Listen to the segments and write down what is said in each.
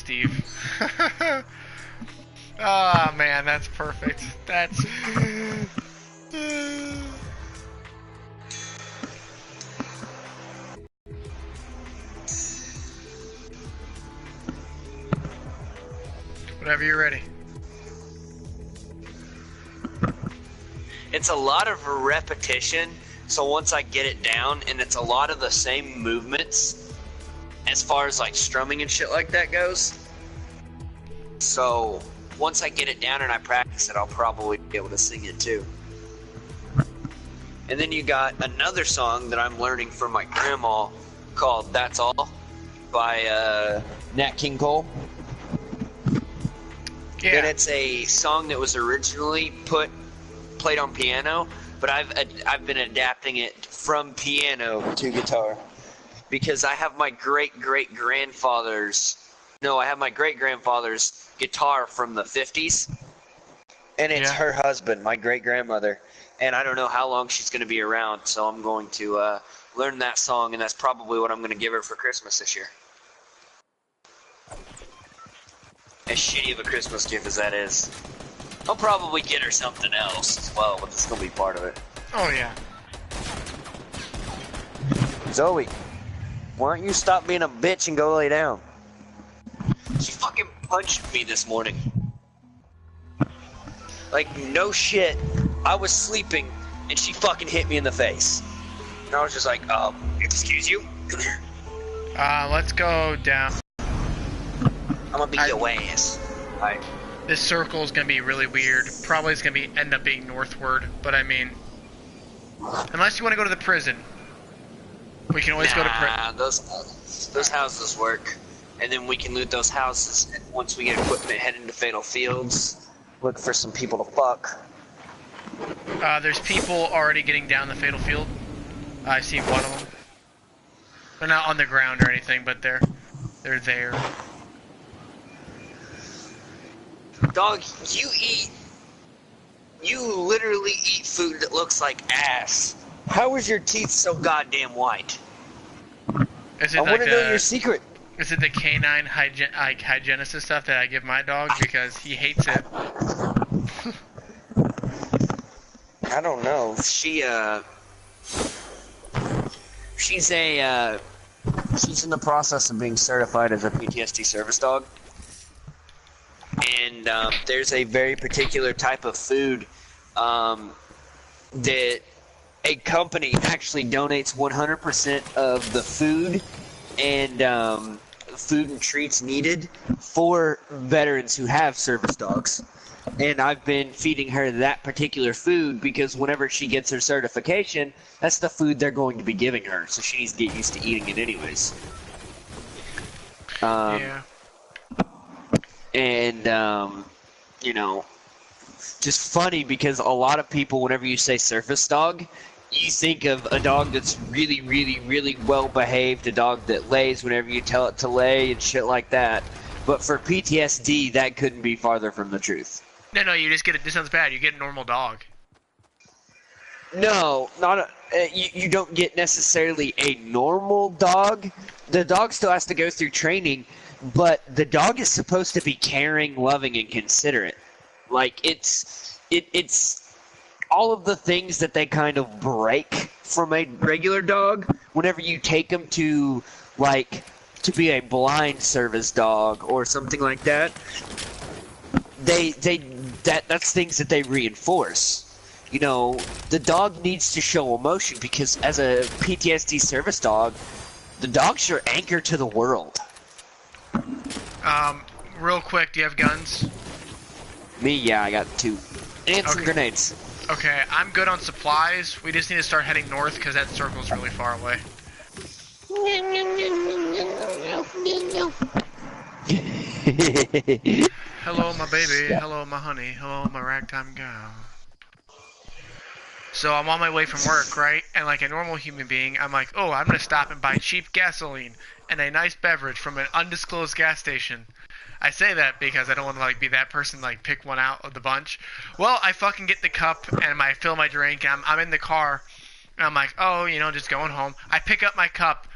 Steve. Oh man, that's perfect. That's. Whenever you're ready. It's a lot of repetition, so once I get it down, and it's a lot of the same movements as far as like strumming and shit like that goes. So once I get it down and I practice it, I'll probably be able to sing it too. And then you got another song that I'm learning from my grandma called That's All by Nat King Cole. Yeah. And it's a song that was originally played on piano, but I've been adapting it from piano to guitar because I have my great grandfather's guitar from the 50s, and it's her husband, my great grandmother, and I don't know how long she's going to be around, so I'm going to learn that song, and that's probably what I'm going to give her for Christmas this year. As shitty of a Christmas gift as that is. I'll probably get her something else as well, but it's gonna be part of it. Oh yeah. Zoe, why don't you stop being a bitch and go lay down? She fucking punched me this morning. Like, no shit. I was sleeping, and she fucking hit me in the face. And I was just like, excuse you? Come here. Let's go down. I'm gonna beat your ass. Alright. This circle is gonna be really weird. Probably it's gonna end up being northward, but I mean, unless you want to go to the prison, we can always go to prison. Those houses work, and then we can loot those houses. And once we get equipment, head into Fatal Fields, look for some people to fuck. There's people already getting down the Fatal Field. I see one of them. They're not on the ground or anything, but they're there. Dog, you literally eat food that looks like ass. How is your teeth so goddamn white? I want to know your secret. Is it the canine hygienist stuff that I give my dog because he hates it? I don't know. She's in the process of being certified as a PTSD service dog. And there's a very particular type of food that a company actually donates 100% of the food and food and treats needed for veterans who have service dogs. And I've been feeding her that particular food because whenever she gets her certification, that's the food they're going to be giving her. So she needs to get used to eating it anyways. Yeah. And, you know, just funny because a lot of people, whenever you say service dog, you think of a dog that's really, really, really well behaved, a dog that lays whenever you tell it to lay and shit like that. But for PTSD, that couldn't be farther from the truth. No, you just get it. This sounds bad. You get a normal dog. No, you don't get necessarily a normal dog. The dog still has to go through training, but the dog is supposed to be caring, loving, and considerate. Like, it's all of the things that they kind of break from a regular dog whenever you take them to, like, to be a blind service dog or something like that. That's things that they reinforce. You know, the dog needs to show emotion because as a PTSD service dog, the dog's your anchor to the world. Real quick, do you have guns? Me, yeah, I got 2. And some grenades. Okay, I'm good on supplies. We just need to start heading north because that circle's really far away. Hello, my baby. Hello, my honey. Hello, my ragtime gal. So I'm on my way from work, right? And like a normal human being, I'm like, oh, I'm going to stop and buy cheap gasoline and a nice beverage from an undisclosed gas station. I say that because I don't want to like be that person like pick one out of the bunch. Well, I fucking get the cup and I fill my drink. I'm in the car and I'm like, oh, you know, just going home. I pick up my cup.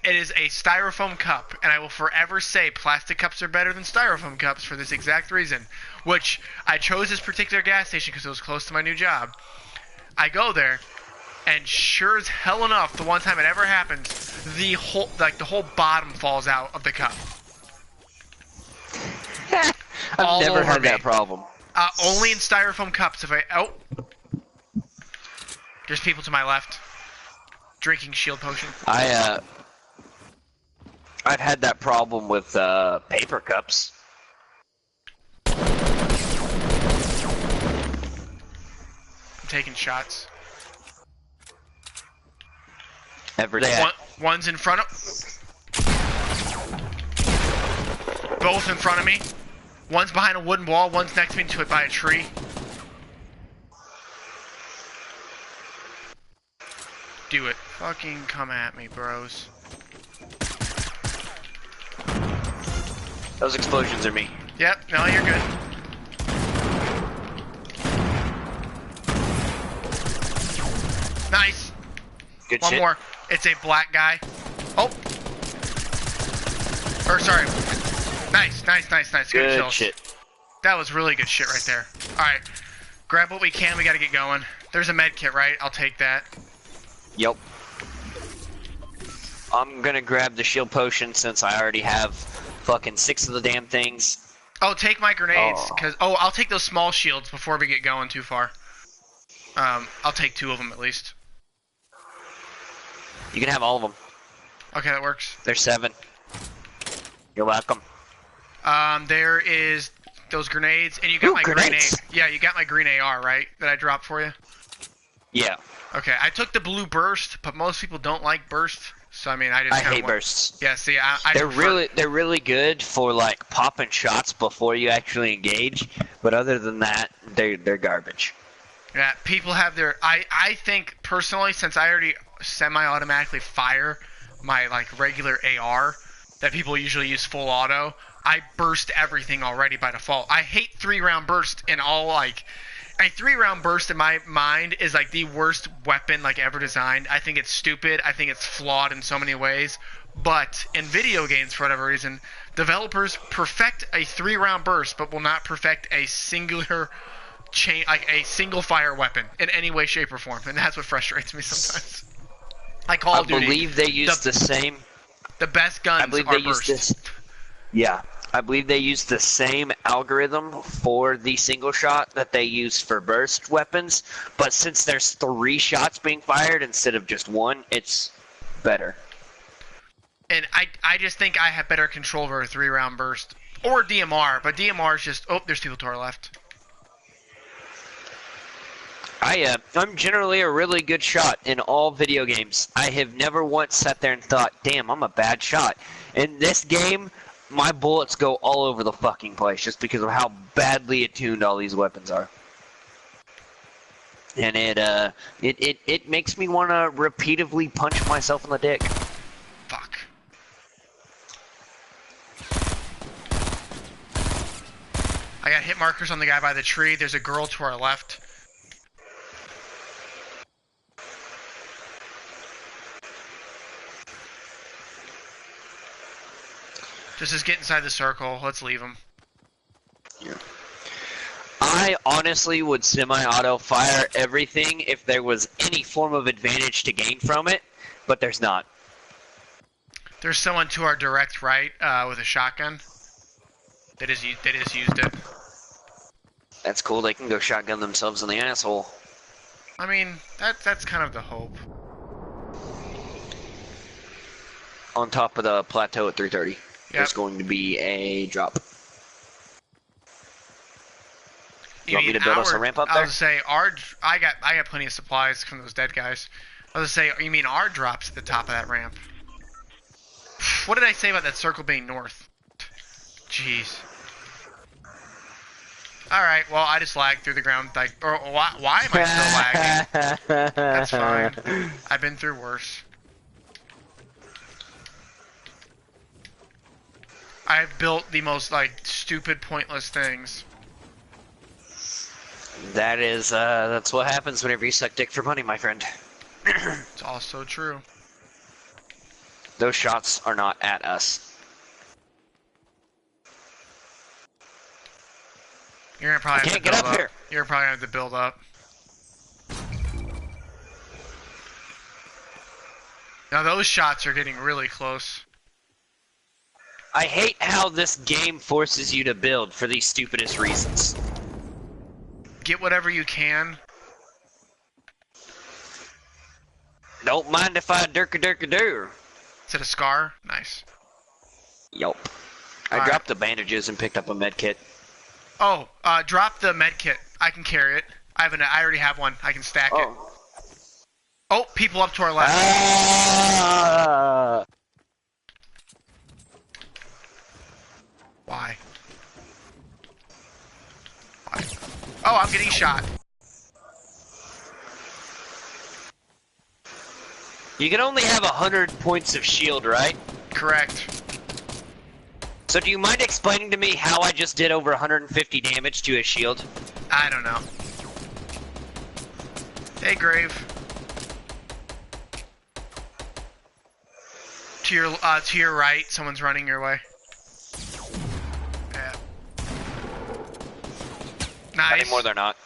It is a styrofoam cup, and I will forever say plastic cups are better than styrofoam cups for this exact reason. Which I chose this particular gas station because it was close to my new job. I go there, and sure as hell enough, the one time it ever happens, the whole bottom falls out of the cup. I've never had that problem. Only in styrofoam cups. There's people to my left drinking shield potion. I've had that problem with paper cups. I'm taking shots. Every day. One's in front of. Both in front of me. One's behind a wooden wall. One's next to me by a tree. Do it. Fucking come at me, bros. Those explosions are me. Yep. No, you're good. Nice. Good One shit. more. It's a black guy. Oh. Or sorry. Nice. Good kills. Shit. That was really good shit right there. Alright. Grab what we can. We gotta get going. There's a med kit, right? I'll take that. Yep. I'm gonna grab the shield potion since I already have fucking 6 of the damn things. Oh, take my grenades. I'll take those small shields before we get going too far. I'll take 2 of them at least. You can have all of them. Okay, that works. There's 7. You're welcome. There is those grenades, and you got my grenades. green A. Yeah, you got my green AR, right? That I dropped for you. Yeah. Okay, I took the blue burst, but most people don't like burst, so I mean, I hate bursts. Yeah, see, they're really good for like popping shots before you actually engage, but other than that, they're garbage. Yeah, people have their. I think personally, since I already semi-automatically fire my like regular AR, that people usually use full auto. I burst everything already by default. I hate 3-round burst in all like. A 3-round burst in my mind is like the worst weapon like ever designed. I think it's stupid. I think it's flawed in so many ways. But in video games, for whatever reason, developers perfect a 3-round burst, but will not perfect a singular chain, like a single fire weapon in any way, shape, or form. And that's what frustrates me sometimes. Like Call of Duty. I believe they use the same. The best guns are burst. Yeah. I believe they use the same algorithm for the single shot that they use for burst weapons, but since there's 3 shots being fired instead of just 1, it's better. And I just think I have better control over a 3-round burst. Or DMR, but DMR is just... Oh, there's people to our left. I'm generally a really good shot in all video games. I have never once sat there and thought, damn, I'm a bad shot. In this game... my bullets go all over the fucking place just because of how badly attuned all these weapons are. And it makes me want to repeatedly punch myself in the dick. Fuck. I got hit markers on the guy by the tree. There's a girl to our left. Just get inside the circle. Let's leave him. Yeah. I honestly would semi-auto fire everything if there was any form of advantage to gain from it, but there's not. There's someone to our direct right with a shotgun. That has used it. That's cool. They can go shotgun themselves in the asshole. I mean, that's kind of the hope. On top of the plateau at 330. Yep. There's going to be a drop. You want me to build us a ramp up there? I was gonna say I got plenty of supplies from those dead guys. I was gonna say, you mean our drops at the top of that ramp? What did I say about that circle being north? Jeez. All right, well I just lagged through the ground. Like, or why am I still lagging? That's fine. I've been through worse. I've built the most like stupid, pointless things. That is, that's what happens whenever you suck dick for money, my friend. It's also true. Those shots are not at us. You're gonna probably I have to can't get build up up. here. You're probably gonna have to build up. Now those shots are getting really close. I hate how this game forces you to build for these stupidest reasons. Get whatever you can. Don't mind if I durka-durka-dur. Is it a scar? Nice. Yup. I Alright. dropped the bandages and picked up a med kit. Oh, drop the med kit. I can carry it. I already have one. I can stack it. Oh, people up to our left. Ah! Why? Why? Oh, I'm getting shot. You can only have 100 points of shield, right? Correct. So do you mind explaining to me how I just did over 150 damage to a shield? I don't know. Hey, Grave. To your right, someone's running your way. Yeah. Not Nice. anymore, they're not.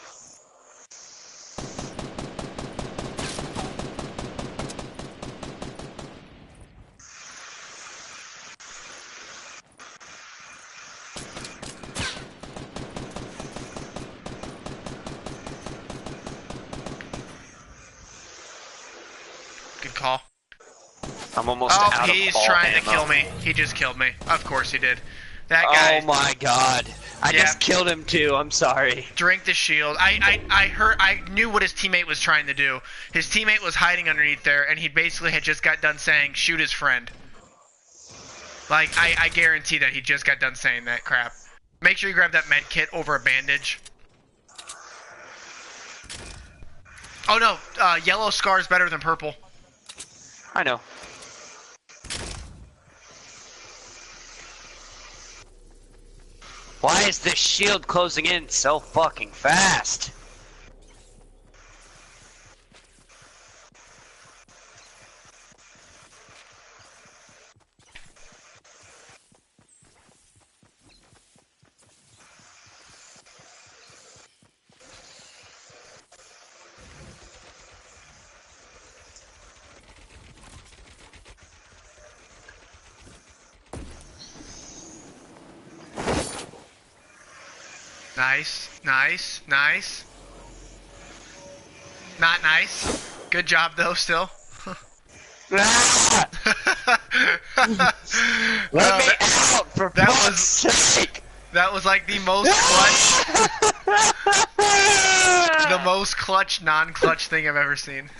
Good call. I'm almost Oh, out of he's all trying ammo. to kill me. He just killed me. Of course he did. That guy. Oh my god. I Yeah. just killed him too, I'm sorry. Drink the shield. I knew what his teammate was trying to do. His teammate was hiding underneath there, and he basically had just got done saying, shoot his friend. Like, I guarantee that he just got done saying that crap. Make sure you grab that med kit over a bandage. Oh no, yellow scar is better than purple. I know. Why is this shield closing in so fucking fast? Nice, nice, nice. Not nice. Good job though, still. Ah! Let me out, for that fuck's was- sake! That was like the most clutch, the most clutch, non-clutch thing I've ever seen.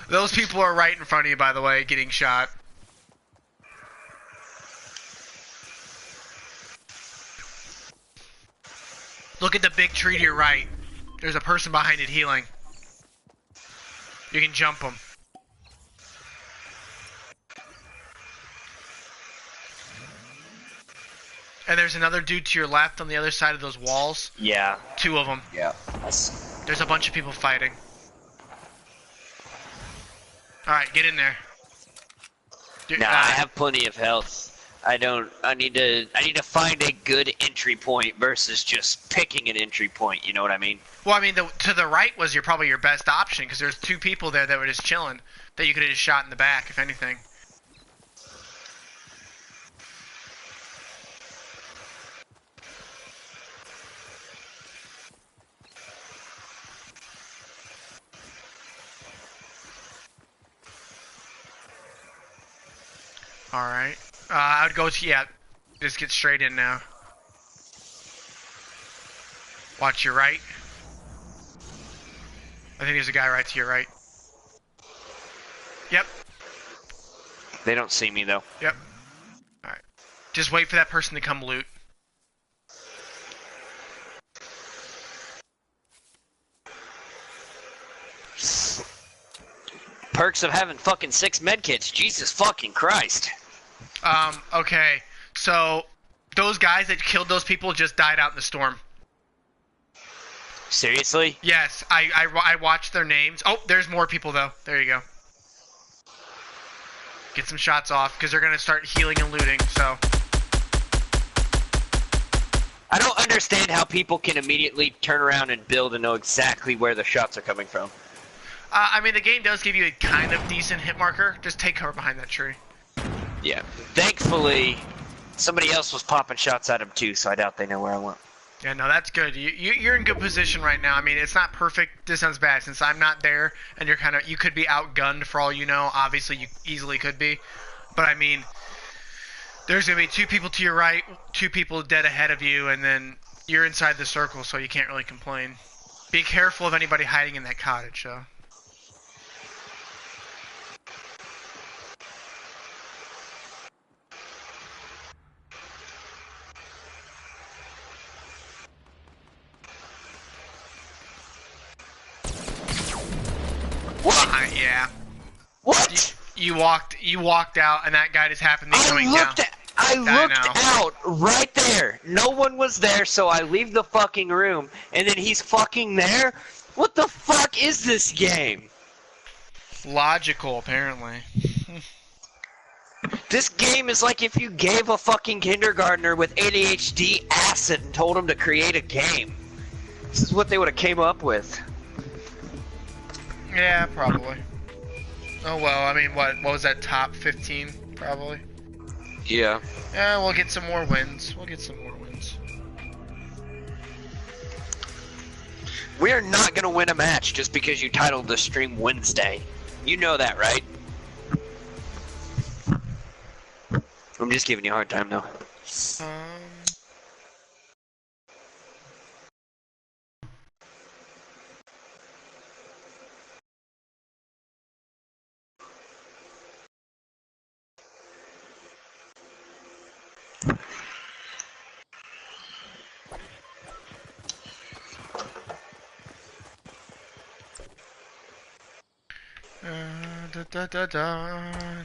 Those people are right in front of you, by the way, getting shot. Look at the big tree to your right. There's a person behind it healing. You can jump them. And there's another dude to your left on the other side of those walls. Yeah. Two of them. Yeah. There's a bunch of people fighting. Alright, get in there. Nah, I have plenty of health. I need to find a good entry point versus just picking an entry point, you know what I mean? Well, I mean, to the right was probably your best option, because there's two people there that were just chilling, that you could have just shot in the back, if anything. Alright. I would go to, yeah, just get straight in now. Watch your right. I think there's a guy right to your right. Yep, They don't see me though. yep. Alright. Just wait for that person to come loot. Perks of having fucking 6 medkits. Jesus fucking Christ. Okay. So, those guys that killed those people just died out in the storm. Seriously? Yes, I watched their names. Oh, there's more people though. There you go. Get some shots off, because they're going to start healing and looting, so... I don't understand how people can immediately turn around and build and know exactly where the shots are coming from. I mean, the game does give you a kind of decent hit marker. Just take cover behind that tree. Yeah. Thankfully, somebody else was popping shots at him too, so I doubt they know where I went. Yeah, no, that's good. You're in good position right now. I mean, it's not perfect. This sounds bad since I'm not there, and you could be outgunned for all you know. Obviously, you easily could be, but I mean, there's gonna be 2 people to your right, 2 people dead ahead of you, and then you're inside the circle, so you can't really complain. Be careful of anybody hiding in that cottage, though. What? Yeah. What? You walked out, and that guy just happened to be coming down. I looked out right there. No one was there, so I leave the fucking room, and then he's fucking there? What the fuck is this game? Logical, apparently. This game is like if you gave a fucking kindergartner with ADHD acid and told him to create a game. This is what they would have came up with. Yeah, probably. Oh well, I mean, what was that, top 15, probably? Yeah. Yeah, we'll get some more wins. We're not gonna win a match just because you titled the stream Winsday. You know that, right? I'm just giving you a hard time, though.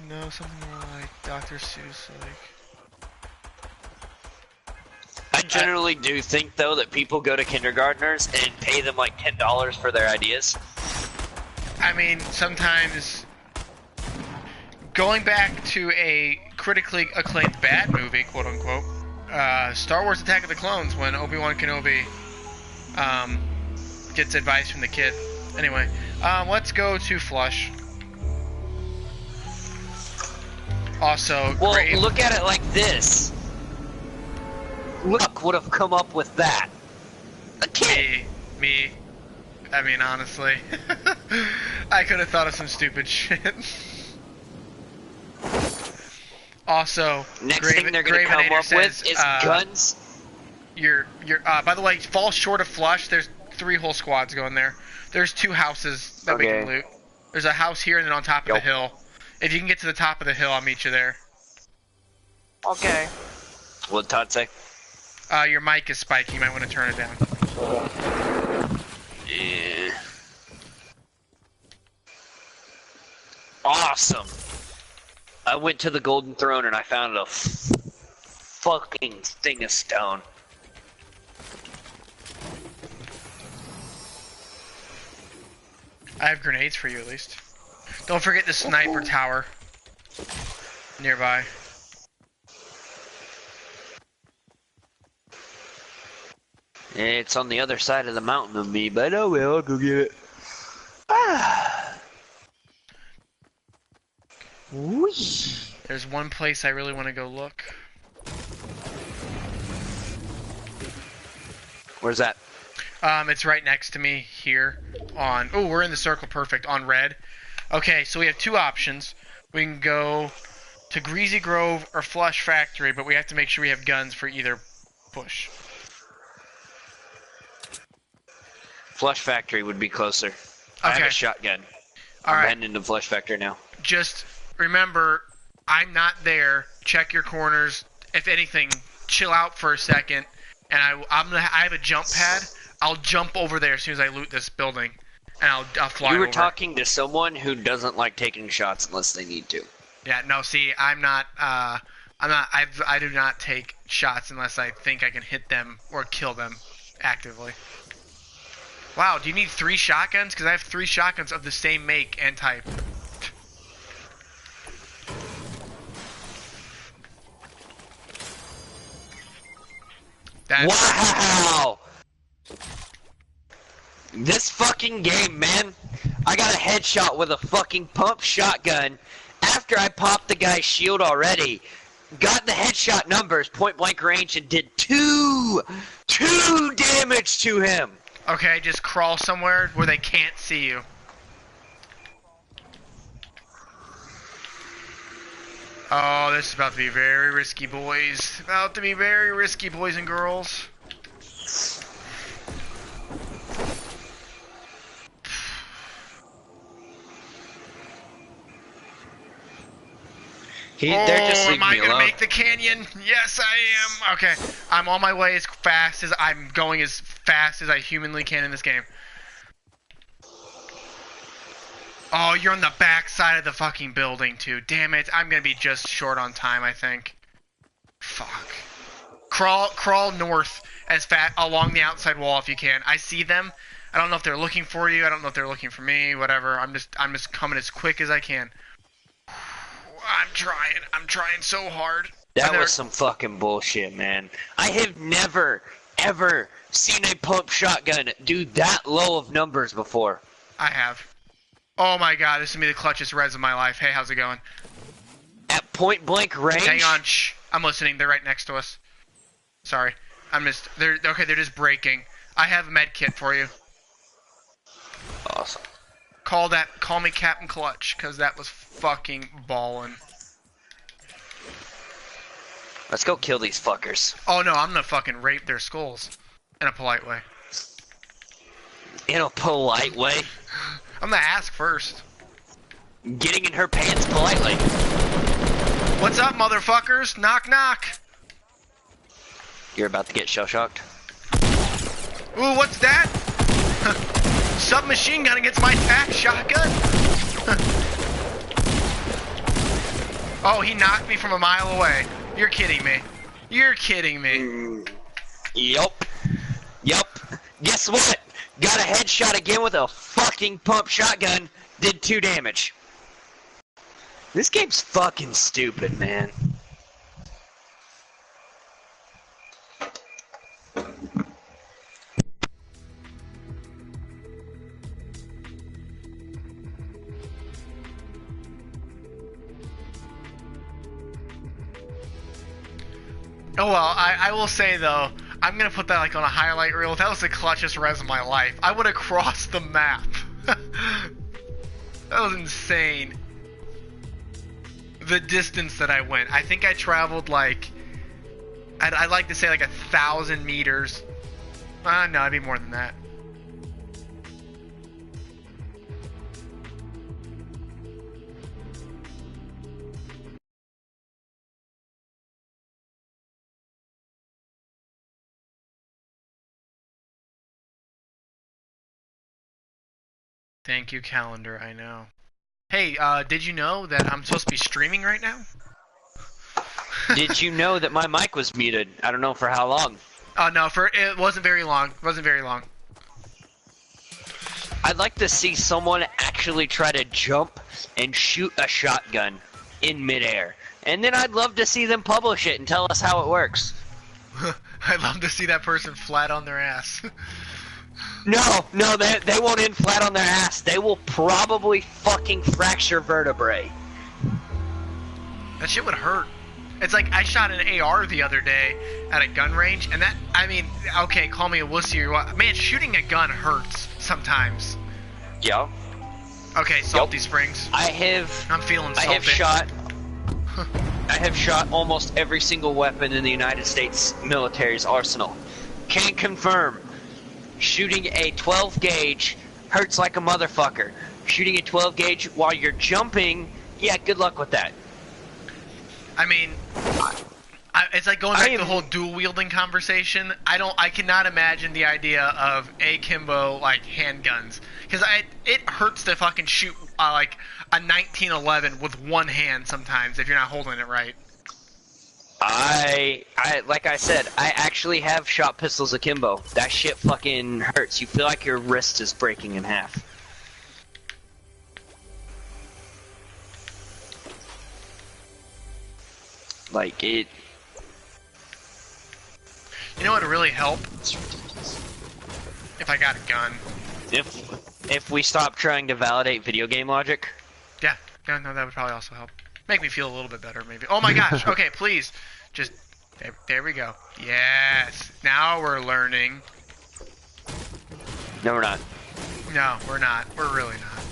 No, something more like Dr. Seuss, like... I generally do think, though, that people go to kindergartners and pay them like $10 for their ideas. I mean, sometimes... Going back to a critically acclaimed bad movie, quote-unquote, Star Wars Attack of the Clones, when Obi-Wan Kenobi gets advice from the kid. Anyway, let's go to Flush. Also, well, great. Look at it like this. Look would have come up with that. A kid. Me. I mean, honestly, I could have thought of some stupid shit. Also, next thing they're gonna come up with is guns. By the way, fall short of Flush. There's 3 whole squads going there. There's 2 houses that we can loot. There's a house here and then on top of the hill. If you can get to the top of the hill, I'll meet you there. Okay. What'd Todd say? Your mic is spiky. You might want to turn it down. Yeah. Awesome. I went to the Golden Throne and I found a fucking thing of stone. I have grenades for you, at least. Don't forget the sniper tower nearby. It's on the other side of the mountain of me, but oh well, I'll go get it. Ah. Whee. There's one place I really want to go look. Where's that? It's right next to me here on... Oh, we're in the circle, perfect, on red. Okay, so we have 2 options. We can go to Greasy Grove or Flush Factory, but we have to make sure we have guns for either push. Flush Factory would be closer. Okay. I have a shotgun. I'm heading into Flush Factory now. Just remember, I'm not there. Check your corners. If anything, chill out for a second. And I have a jump pad. I'll jump over there as soon as I loot this building, and I'll fly over. You were talking to someone who doesn't like taking shots unless they need to. Yeah, no, see, I do not take shots unless I think I can hit them or kill them actively. Wow, do you need 3 shotguns? Because I have 3 shotguns of the same make and type. That's Wow! This fucking game, man. I got a headshot with a fucking pump shotgun after I popped the guy's shield already. Got the headshot numbers, point blank range, and did two damage to him. okay. Just crawl somewhere where they can't see you. Oh, this is about to be very risky, boys. About to be very risky, boys and girls. They're just leaving am I me gonna alone. make the canyon? Yes, I am. Okay, I'm on my way as fast as I'm going as fast as I humanly can in this game. Oh, you're on the back side of the fucking building too. Damn it, I'm gonna be just short on time, I think. Fuck. Crawl north as fast along the outside wall if you can. I see them. I don't know if they're looking for you. I don't know if they're looking for me. Whatever. I'm just coming as quick as I can. I'm trying. I'm trying so hard. That was some fucking bullshit, man. I have never, ever seen a pump shotgun do that low of numbers before. I have. Oh my god, this is gonna be the clutchest res of my life. Hey, how's it going? At point blank range? Hang on, shh. I'm listening. They're right next to us. Sorry. They're just breaking. I have a med kit for you. Awesome. Call me Captain Clutch, cause that was fucking ballin'. Let's go kill these fuckers. Oh no, I'm gonna fucking rape their skulls. In a polite way. In a polite way? I'm gonna ask first. Getting in her pants politely. What's up, motherfuckers? Knock knock. You're about to get shell-shocked. Ooh, what's that? Submachine gun against my tac shotgun? Oh, he knocked me from a mile away. You're kidding me. You're kidding me. Yup. Guess what? Got a headshot again with a fucking pump shotgun. Did 2 damage. This game's fucking stupid, man. Oh well, I will say though, I'm gonna put that like on a highlight reel. That was the clutchest res of my life. I would have crossed the map. That was insane. The distance that I went. I think I traveled like, I'd like to say like 1,000 meters. No, it'd be more than that. Thank you, calendar. I know. Hey, did you know that I'm supposed to be streaming right now? Did you know that my mic was muted? I don't know for how long. Oh no, it wasn't very long. It wasn't very long. I'd like to see someone actually try to jump and shoot a shotgun in midair. And then I'd love to see them publish it and tell us how it works. I'd love to see that person flat on their ass. No, they won't end flat on their ass. They will probably fucking fracture vertebrae. That shit would hurt. It's like I shot an AR the other day at a gun range, and that, I mean, okay, call me a wussy or what. Man, shooting a gun hurts sometimes. Yeah. Okay, Salty Springs. I'm feeling salty. I have shot almost every single weapon in the United States military's arsenal. Can confirm. Shooting a 12 gauge hurts like a motherfucker. Shooting a 12 gauge while you're jumping, yeah, good luck with that. I mean, it's like going back to the whole dual wielding conversation. I cannot imagine the idea of akimbo like handguns, because it hurts to fucking shoot like a 1911 with one hand sometimes if you're not holding it right. Like I said, I actually have shot pistols akimbo. That shit fucking hurts. You feel like your wrist is breaking in half. Like it. You know what would really help? It's ridiculous. If I got a gun. If we stop trying to validate video game logic. Yeah, no, that would probably also help. Make me feel a little bit better, maybe. Oh my gosh, okay, please. Just, there we go. Yes, now we're learning. No, we're not. No, we're not. We're really not.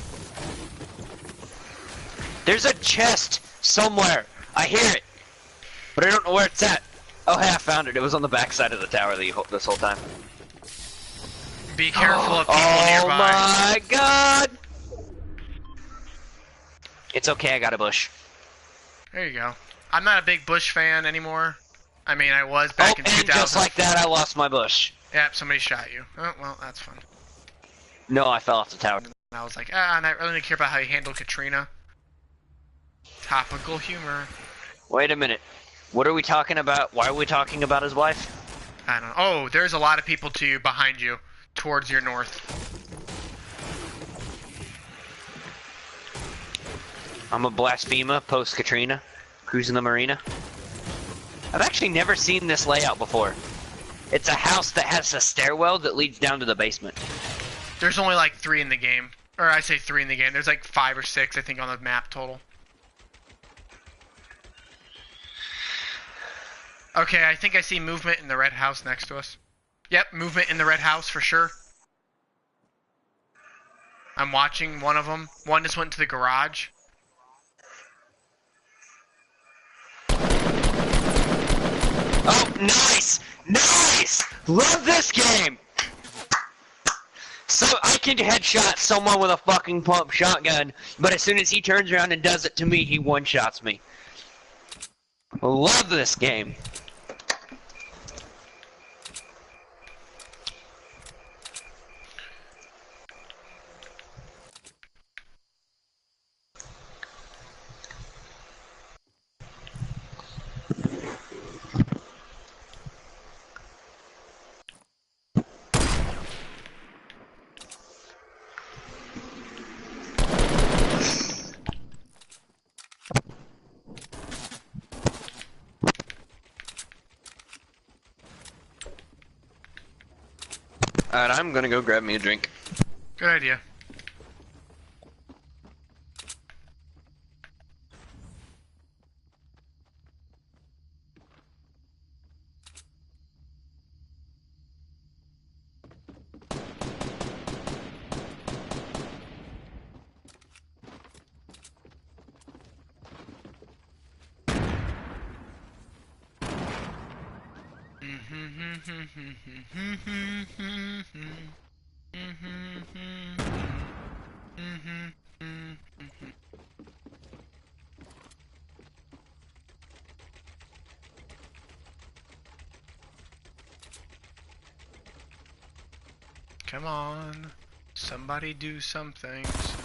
There's a chest somewhere. I hear it. But I don't know where it's at. Oh, hey, I found it. It was on the back side of the tower this whole time. Be careful of people Oh nearby. my god! It's okay, I got a bush. There you go. I'm not a big Bush fan anymore. I mean, I was back in 2000. And just like that, I lost my bush. Yep, somebody shot you. Oh, well, that's fun. No, I fell off the tower. And I was like, and I really didn't care about how you handled Katrina. Topical humor. Wait a minute. What are we talking about? Why are we talking about his wife? I don't know. Oh, there's a lot of people to you, behind you, towards your north. I'm a blasphemer post-Katrina, cruising the marina. I've actually never seen this layout before. It's a house that has a stairwell that leads down to the basement. There's only like 3 in the game. Or I say 3 in the game. There's like 5 or 6, I think, on the map total. Okay, I think I see movement in the red house next to us. Yep, movement in the red house for sure. I'm watching one of them. One just went to the garage. Oh, nice! Nice! Love this game! So I can headshot someone with a fucking pump shotgun, but as soon as he turns around and does it to me, he one-shots me. Love this game. Alright, I'm gonna go grab me a drink. Good idea. Come on, somebody do some things.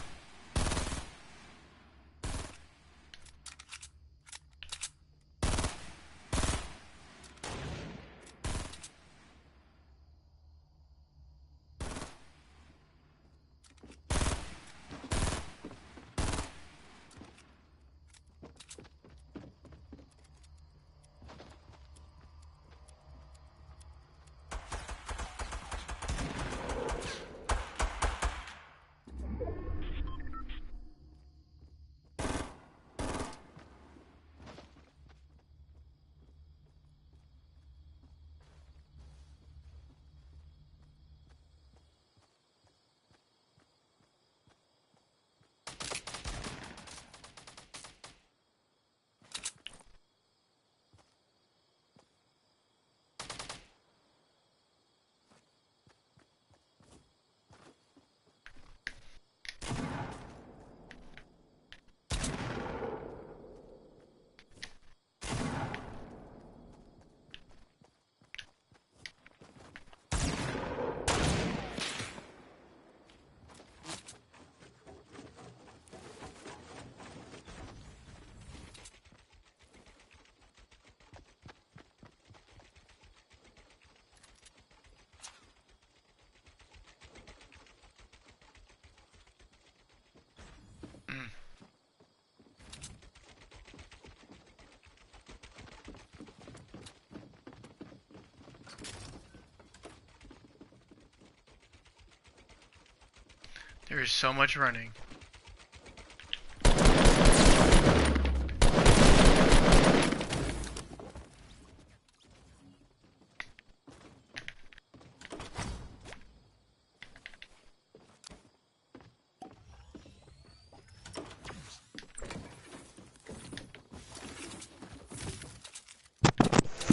There is so much running.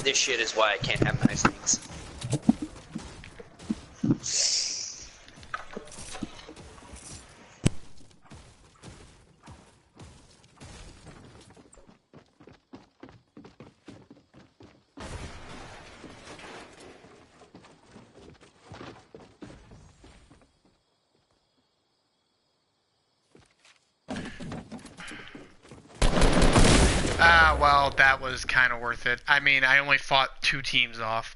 This shit is why I can't have nice things. Ah, well, that was kind of worth it. I mean, I only fought 2 teams off.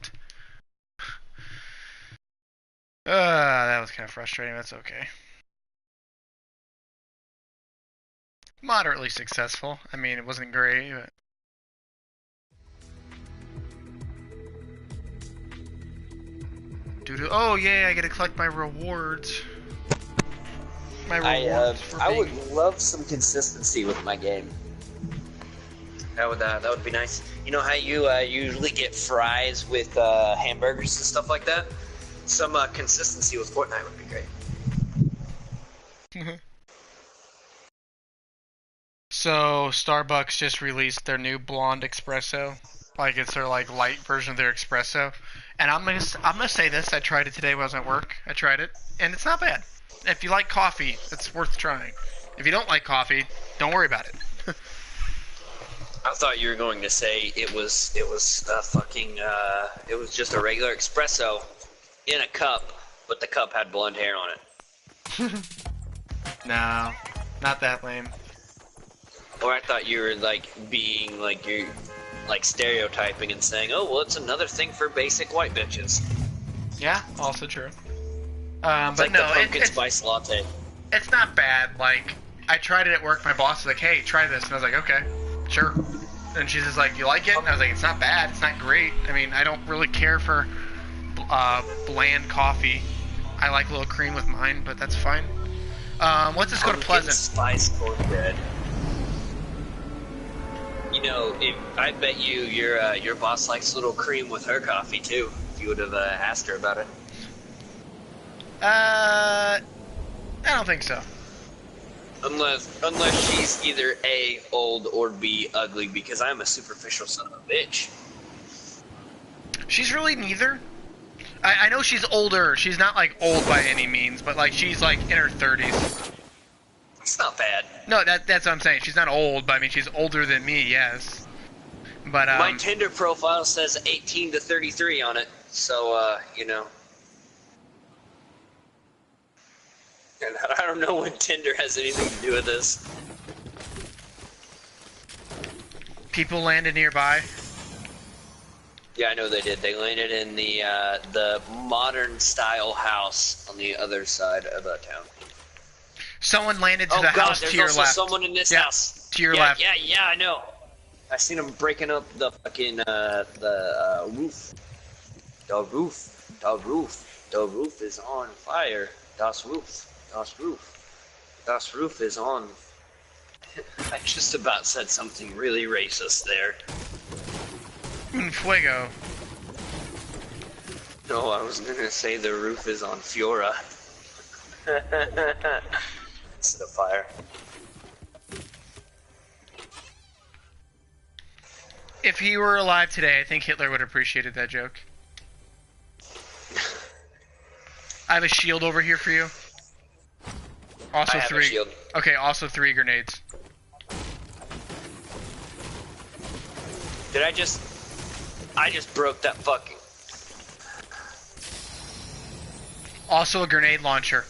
That was kind of frustrating. That's okay. Moderately successful. I mean, it wasn't great, but... Oh, yeah, I get to collect my rewards. My rewards for I being... would love some consistency with my game. That would be nice. You know how you usually get fries with hamburgers and stuff like that? Some consistency with Fortnite would be great. So, Starbucks just released their new blonde espresso. Like, it's their, like, light version of their espresso. And I'm gonna say this, I tried it today when I was at work. I tried it, and it's not bad. If you like coffee, it's worth trying. If you don't like coffee, don't worry about it. I thought you were going to say it was just a regular espresso in a cup, but the cup had blonde hair on it. No, not that lame. Or I thought you were like being like you're like stereotyping and saying, oh well, it's another thing for basic white bitches. Yeah, also true. It's But like no, the pumpkin spice latte. It's not bad. Like, I tried it at work. My boss was like, "Hey, try this," and I was like, "Okay, sure." And she's just like, "You like it?" And I was like, "It's not bad. It's not great. I mean, I don't really care for bland coffee. I like a little cream with mine, but that's fine." Let's just go to Pleasant. Spice cornbread. You know, I bet your boss likes a little cream with her coffee too. If you would have asked her about it. I don't think so. Unless she's either A, old, or B, ugly, because I'm a superficial son of a bitch. She's really neither. I know she's older. She's not, like, old by any means, but, like, she's, like, in her 30s. It's not bad. No, that's what I'm saying. She's not old, but, I mean, she's older than me, yes. But, my Tinder profile says 18 to 33 on it, so, you know. And I don't know when Tinder has anything to do with this. People landed nearby. Yeah, I know they did. They landed in the modern style house on the other side of the town. Someone landed to the house to your left. There's also someone in this house. To your left. Yeah, I know. I seen them breaking up the fucking roof. The roof is on fire. Das roof is on. I just about said something really racist there. Un fuego. No, I was gonna say the roof is on Fiora. Instead of fire. If he were alive today, I think Hitler would have appreciated that joke. I have a shield over here for you. Also I have 3. a shield. Okay, also 3 grenades. Did I just broke that fucking... Also a grenade launcher.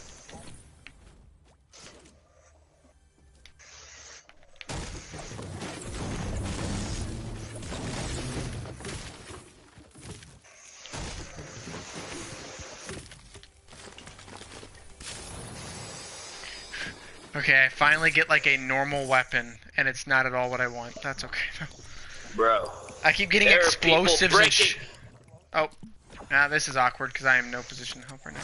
Okay, I finally get like a normal weapon, and it's not at all what I want. That's okay. Bro. I keep getting explosives and oh. Nah, this is awkward because I am in no position to help right now.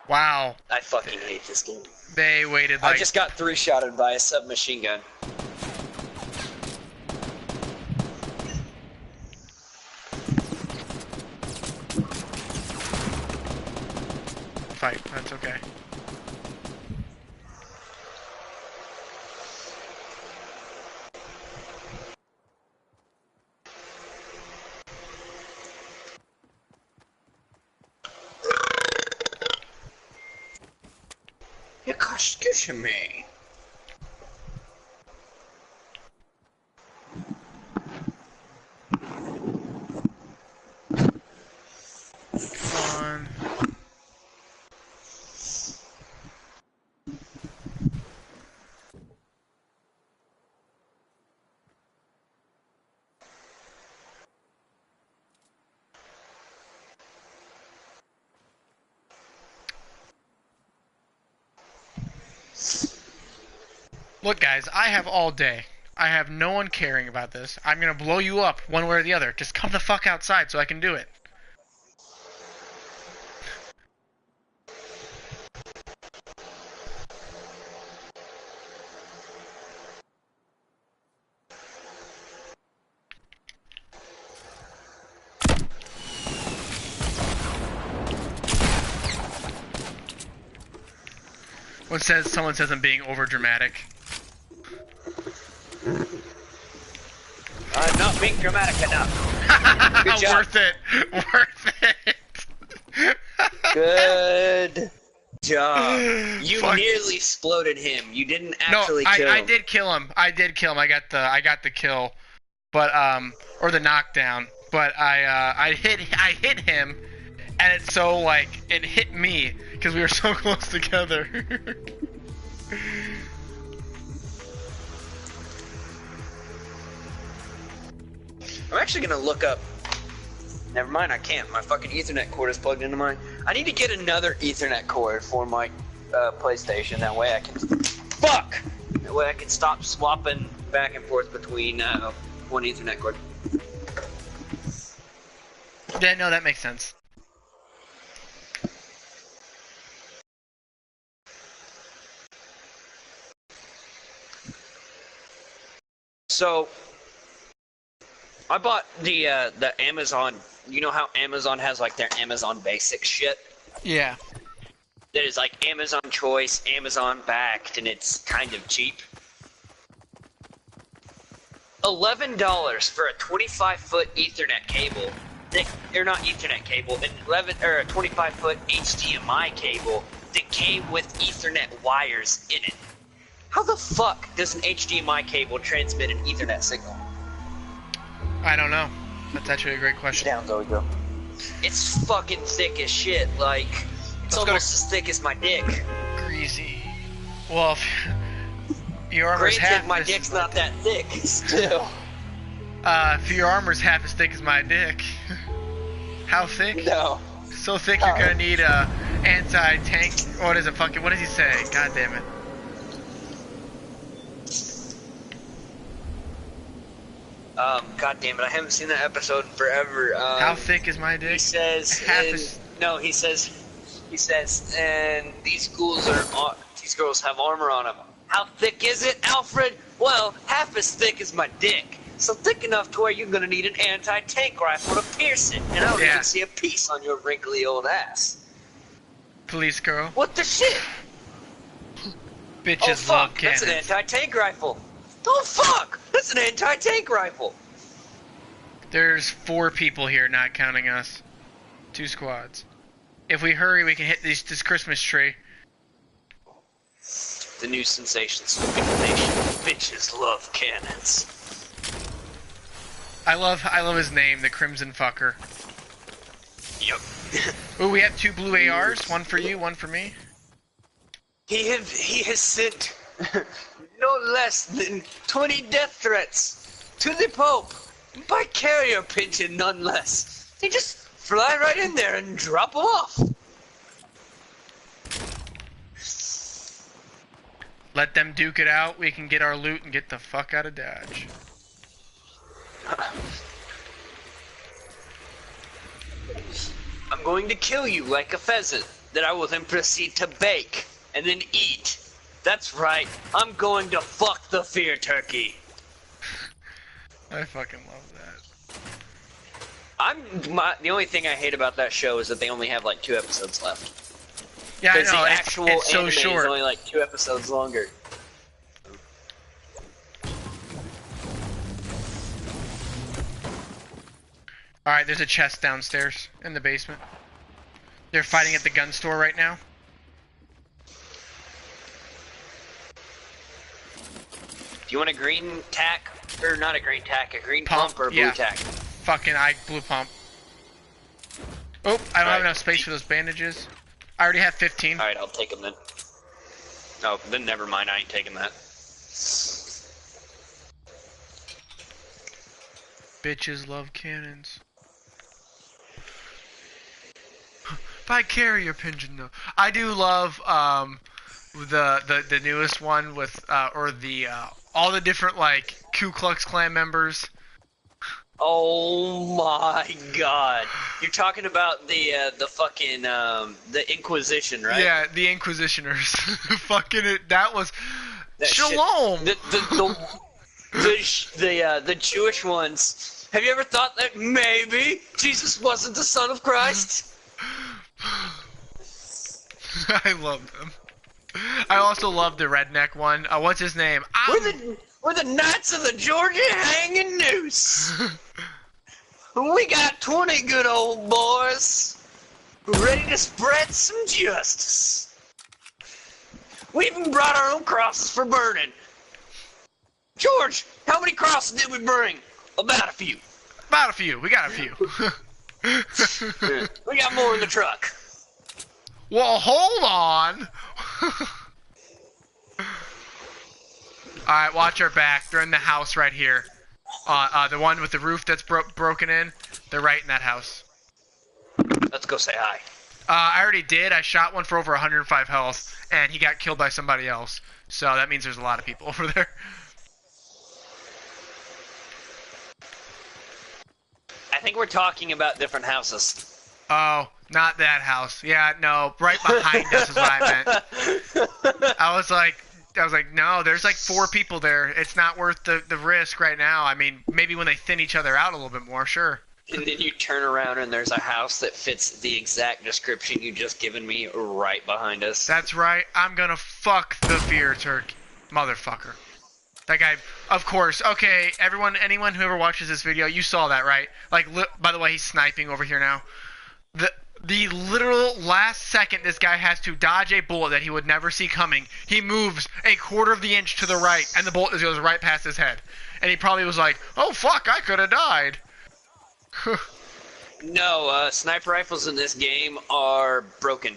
Wow. I fucking hate this game. They waited I like... just got three-shotted by a submachine gun. Fight. That's okay. Excuse me. Come on. Look, guys, I have all day. I have no one caring about this. I'm gonna blow you up one way or the other. Just come the fuck outside so I can do it. Someone says I'm being over dramatic. I'm not being dramatic enough. Good job. Worth it. Worth it. Good job. You Fuck. nearly exploded him. You didn't No, actually kill I him. did kill him. I did kill him. I got the kill, but or the knockdown. But I hit him, and it's so like it hit me because we were so close together. I'm actually gonna look up. Never mind, I can't. My fucking Ethernet cord is plugged into mine. I need to get another Ethernet cord for my PlayStation. That way I can. Fuck! That way I can stop swapping back and forth between one Ethernet cord. Yeah, no, that makes sense. So, I bought the Amazon. You know how Amazon has like their Amazon Basics shit? Yeah. That is like Amazon Choice, Amazon backed, and it's kind of cheap. $11 for a 25-foot Ethernet cable. Or not Ethernet cable, an 25-foot HDMI cable that came with Ethernet wires in it. How the fuck does an HDMI cable transmit an Ethernet signal? I don't know. That's actually a great question. Down, go. It's fucking thick as shit. Like, it's almost as thick as my dick. Greasy. Well, if your armor's half my dick's not that thick. Still. If your armor's half as thick as my dick, how thick? No. So thick you're gonna need a anti-tank. What is it? Fucking. What does he say? God damn it. God damn it! I haven't seen that episode in forever. How thick is my dick? He says. He says, and these girls have armor on them. How thick is it, Alfred? Well, half as thick as my dick. So thick enough to where you're gonna need an anti-tank rifle to pierce it, and I don't even see a piece on your wrinkly old ass. Police girl. What the shit? Bitches love cannons. That's an anti-tank rifle. Oh fuck! That's an anti-tank rifle. There's 4 people here, not counting us. 2 squads. If we hurry, we can hit this Christmas tree. The new sensation spoken nation. Bitches love cannons. I love his name, the Crimson Fucker. Yep. Ooh, we have 2 blue ARs. One for you, one for me. He has sent no less than 20 death threats to the Pope by carrier pigeon, none less. They just fly right in there and drop them off. Let them duke it out. We can get our loot and get the fuck out of Dodge. I'm going to kill you like a pheasant. that I will then proceed to bake and then eat. That's right, I'm going to fuck the fear turkey. I fucking love that. The only thing I hate about that show is that they only have like 2 episodes left. Yeah, I Because know, the actual it's so anime short. is only like 2 episodes longer. Alright, there's a chest downstairs in the basement. They're fighting at the gun store right now. Do you want a green tack? Or not a green tack, a green pump or a blue yeah. tack? Fucking blue pump. Oh, I don't have enough space for those bandages. I already have 15. Alright, I'll take them then. Oh, then never mind, I ain't taking that. Bitches love cannons. By carrier pigeon though. I do love the newest one with or the all the different like Ku Klux Klan members. Oh my god. You're talking about the fucking the Inquisition, right? Yeah, the Inquisitioners. Fucking it. That was That Shalom. shit. The Jewish ones. Have you ever thought that maybe Jesus wasn't the Son of Christ? I love them. I also love the redneck one. What's his name? We're the Knights of the Georgia Hanging Noose. We got 20 good old boys ready to spread some justice. We even brought our own crosses for burning. George, how many crosses did we bring? About a few. About a few. We got a few. We got more in the truck. Well, hold on. Alright, watch our back. They're in the house right here. The one with the roof that's broken in. They're right in that house. Let's go say hi. I already did. I shot one for over 105 health, and he got killed by somebody else. So that means there's a lot of people over there. I think we're talking about different houses. Oh, not that house. Yeah, no, right behind us is what I meant. I was like, no, there's like 4 people there. It's not worth the risk right now. I mean, maybe when they thin each other out a little bit more, sure. And then you turn around and there's a house that fits the exact description you just given me right behind us. That's right. I'm gonna fuck the fear turkey. Motherfucker. That guy, of course. Okay, anyone who ever watches this video, you saw that, right? Like, by the way, he's sniping over here now. The literal last second this guy has to dodge a bullet that he would never see coming, he moves a quarter of the inch to the right, and the bullet just goes right past his head. And he probably was like, oh fuck, I could have died. No, sniper rifles in this game are broken.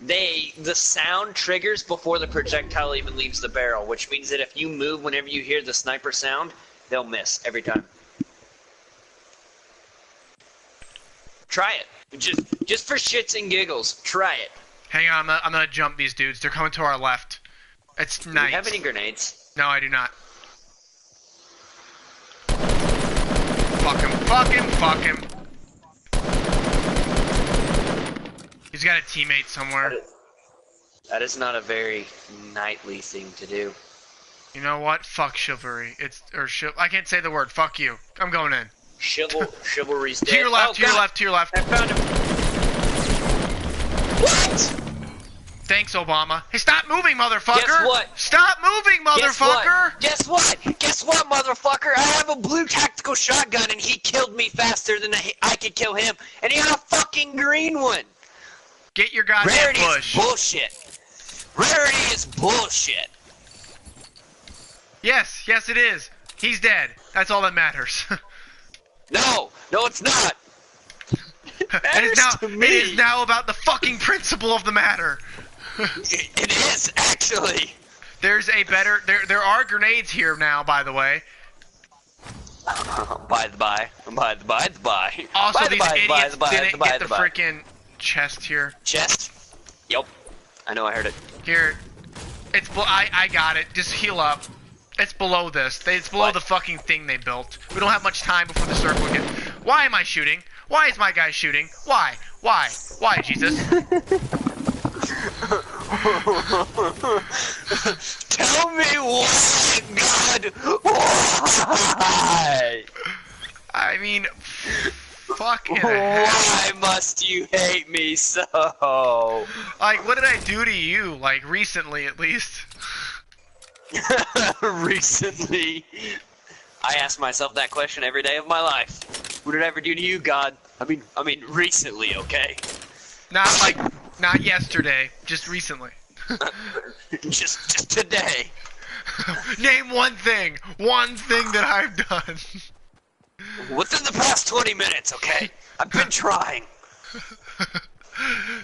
The sound triggers before the projectile even leaves the barrel, which means that if you move whenever you hear the sniper sound, they'll miss every time. Try it. Just for shits and giggles, try it. Hang on, I'm gonna jump these dudes. They're coming to our left. It's nice. Do you have any grenades? No, I do not. Fuck him, fuck him, fuck him. He's got a teammate somewhere. That is not a very knightly thing to do. You know what? Fuck chivalry. I can't say the word. Fuck you. I'm going in. Chivalry's dead. To your left, oh, to your left, to your left. I found him. What? Thanks, Obama. Hey, stop moving, motherfucker! Guess what? Stop moving, motherfucker! Guess what? Guess what, motherfucker? I have a blue tactical shotgun and he killed me faster than I could kill him. And he had a fucking green one. Get your goddamn Rarity push. is bullshit. Rarity is bullshit. Yes, it is. He's dead. That's all that matters. No, it's not. It is now about the fucking principle of the matter. It is, actually. There's a better... There are grenades here now, by the way. By the by. Also, these idiots didn't get the freaking chest here. Chest? Yep. I know, I heard it. Here. I got it. Just heal up. It's below this. It's below the fucking thing they built. We don't have much time before the circle gets... Why am I shooting? Why is my guy shooting? Why? Why, Jesus? Tell me why, God. Why? I mean, fucking hell. Why must you hate me so? Like, what did I do to you? Like, recently at least. Recently, I ask myself that question every day of my life. What did I ever do to you, God? I mean, recently, okay? Not yesterday, just recently. just today. Name one thing that I've done. Within the past 20 minutes, okay? I've been trying.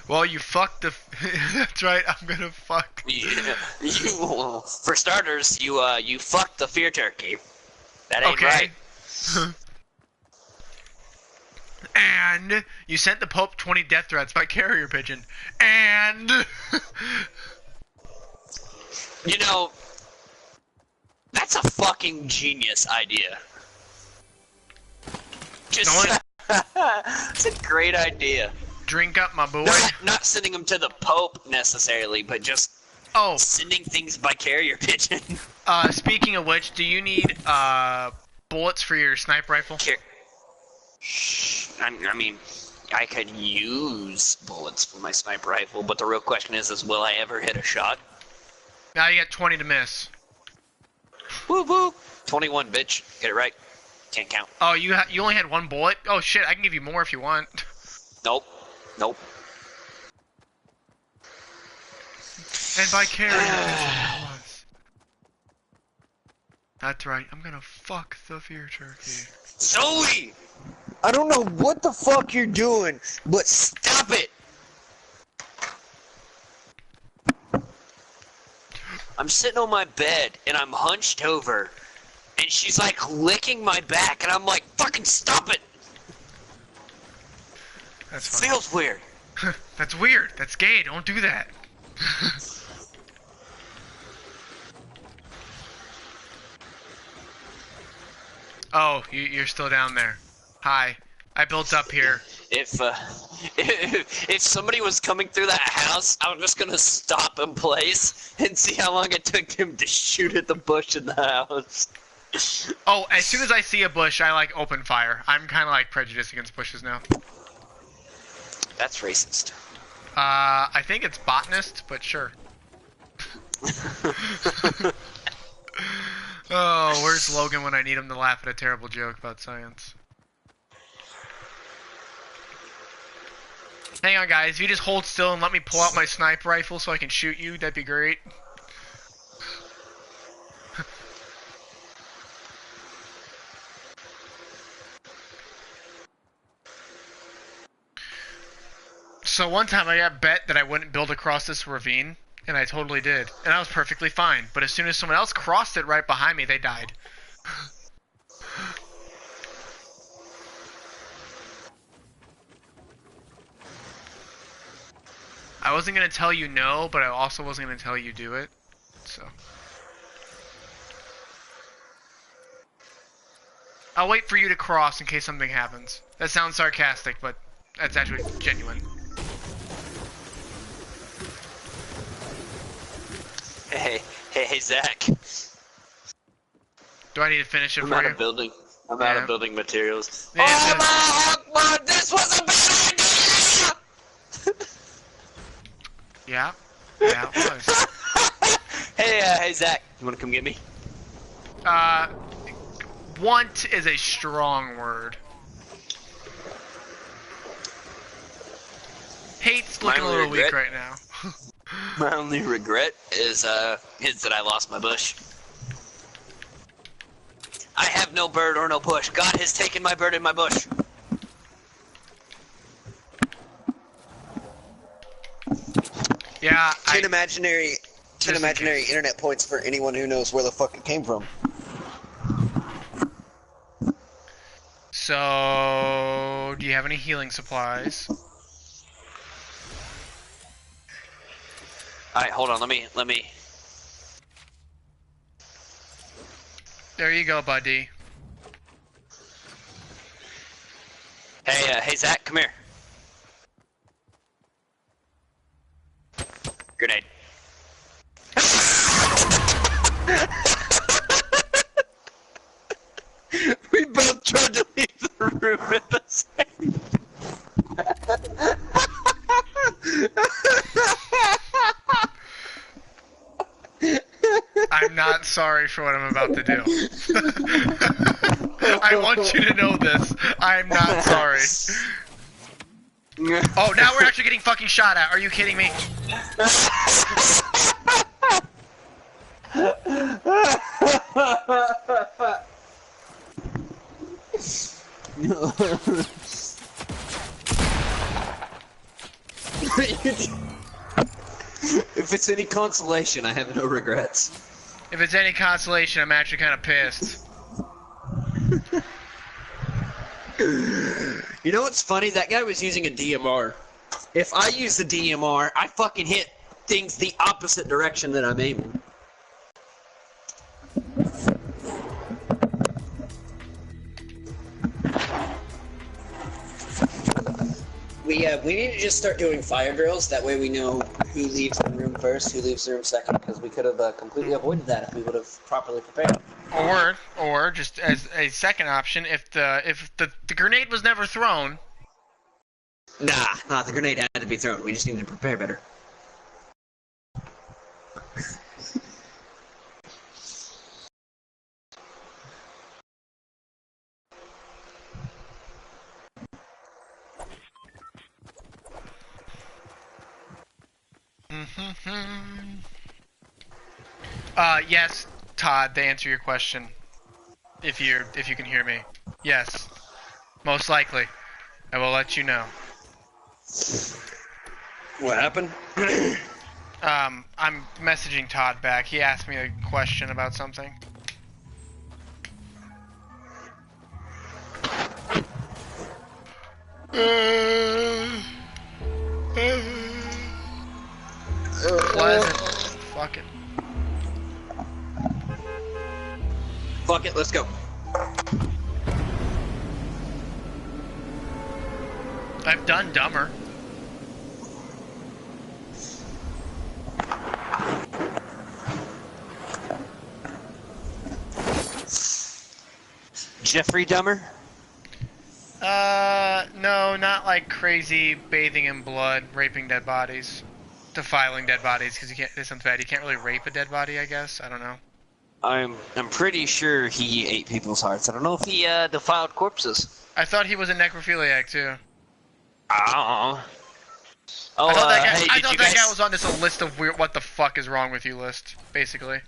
Well, you fucked the. That's right. I'm gonna fuck. For starters, you fucked the fear turkey. That ain't right. And you sent the Pope 20 death threats by carrier pigeon. And You know, that's a fucking genius idea. Just, it's a great idea. drink up, my boy. Not sending them to the Pope necessarily, but just sending things by carrier pigeon. Speaking of which, do you need bullets for your sniper rifle? I mean, I could use bullets for my sniper rifle, but the real question is will I ever hit a shot? Now you got 20 to miss. Woo woo! 21, bitch. Get it right. Can't count. Oh, you only had one bullet? Oh shit, I can give you more if you want. Nope. Nope. And by carrying That's right, I'm gonna fuck the fear turkey. Zoe! I don't know what the fuck you're doing, but stop it! I'm sitting on my bed, and I'm hunched over, and she's like licking my back, and I'm like, fucking stop it! That's fine. Feels weird. That's weird. That's gay. Don't do that. Oh, you're still down there. Hi. I built up here. If somebody was coming through that house, I was just gonna stop in place and see how long it took him to shoot at the bush in the house. Oh, as soon as I see a bush, I like open fire. I'm kind of like prejudiced against bushes now. That's racist. I think it's botanist, but sure. Oh, where's Logan when I need him to laugh at a terrible joke about science? Hang on, guys. If you just hold still and let me pull out my sniper rifle so I can shoot you, that'd be great. So one time I got bet that I wouldn't build across this ravine, and I totally did. And I was perfectly fine. But as soon as someone else crossed it right behind me, they died. I wasn't going to tell you no, but I also wasn't going to tell you do it. So I'll wait for you to cross in case something happens. That sounds sarcastic, but that's actually genuine. Hey, Zach. Do I need to finish it for you? I'm out of building materials. Yeah, oh my God, this was a bad idea! Yeah, it was. Hey, Zach, you wanna come get me? Want is a strong word. Hate's looking a little weak right now. My only regret is that I lost my bush. I have no bird or no bush. God has taken my bird and my bush. Yeah, 10 imaginary internet points for anyone who knows where the fuck it came from. So, do you have any healing supplies? Alright, hold on, let me... There you go, buddy. Hey, Zach, come here. Grenade. I'm not sorry for what I'm about to do. I want you to know this. I'm not sorry. Oh, now we're actually getting fucking shot at. Are you kidding me? If it's any consolation, I have no regrets. If it's any consolation, I'm actually kind of pissed. You know what's funny? That guy was using a DMR. If I use the DMR, I fucking hit things the opposite direction that I'm aiming. We need to just start doing fire drills. That way we know who leaves the room first, who leaves the room second, because we could have completely avoided that if we would have properly prepared. Or just as a second option, if the grenade was never thrown. Nah, the grenade had to be thrown. We just needed to prepare better. Yes, Todd, to answer your question. If you can hear me. Yes. Most likely. I will let you know. What happened? I'm messaging Todd back. He asked me a question about something. Pleasant. Fuck it. Fuck it, let's go. I've done dumber. Jeffrey Dahmer? No, not like crazy bathing in blood, raping dead bodies, defiling dead bodies, because you can't, this sounds bad, you can't really rape a dead body, I guess, I don't know. I'm pretty sure he ate people's hearts. I don't know if he defiled corpses. I thought he was a necrophiliac, too. Oh. I thought that guy, hey, I thought that guy was on this list of weird, what the fuck is wrong with you list, basically.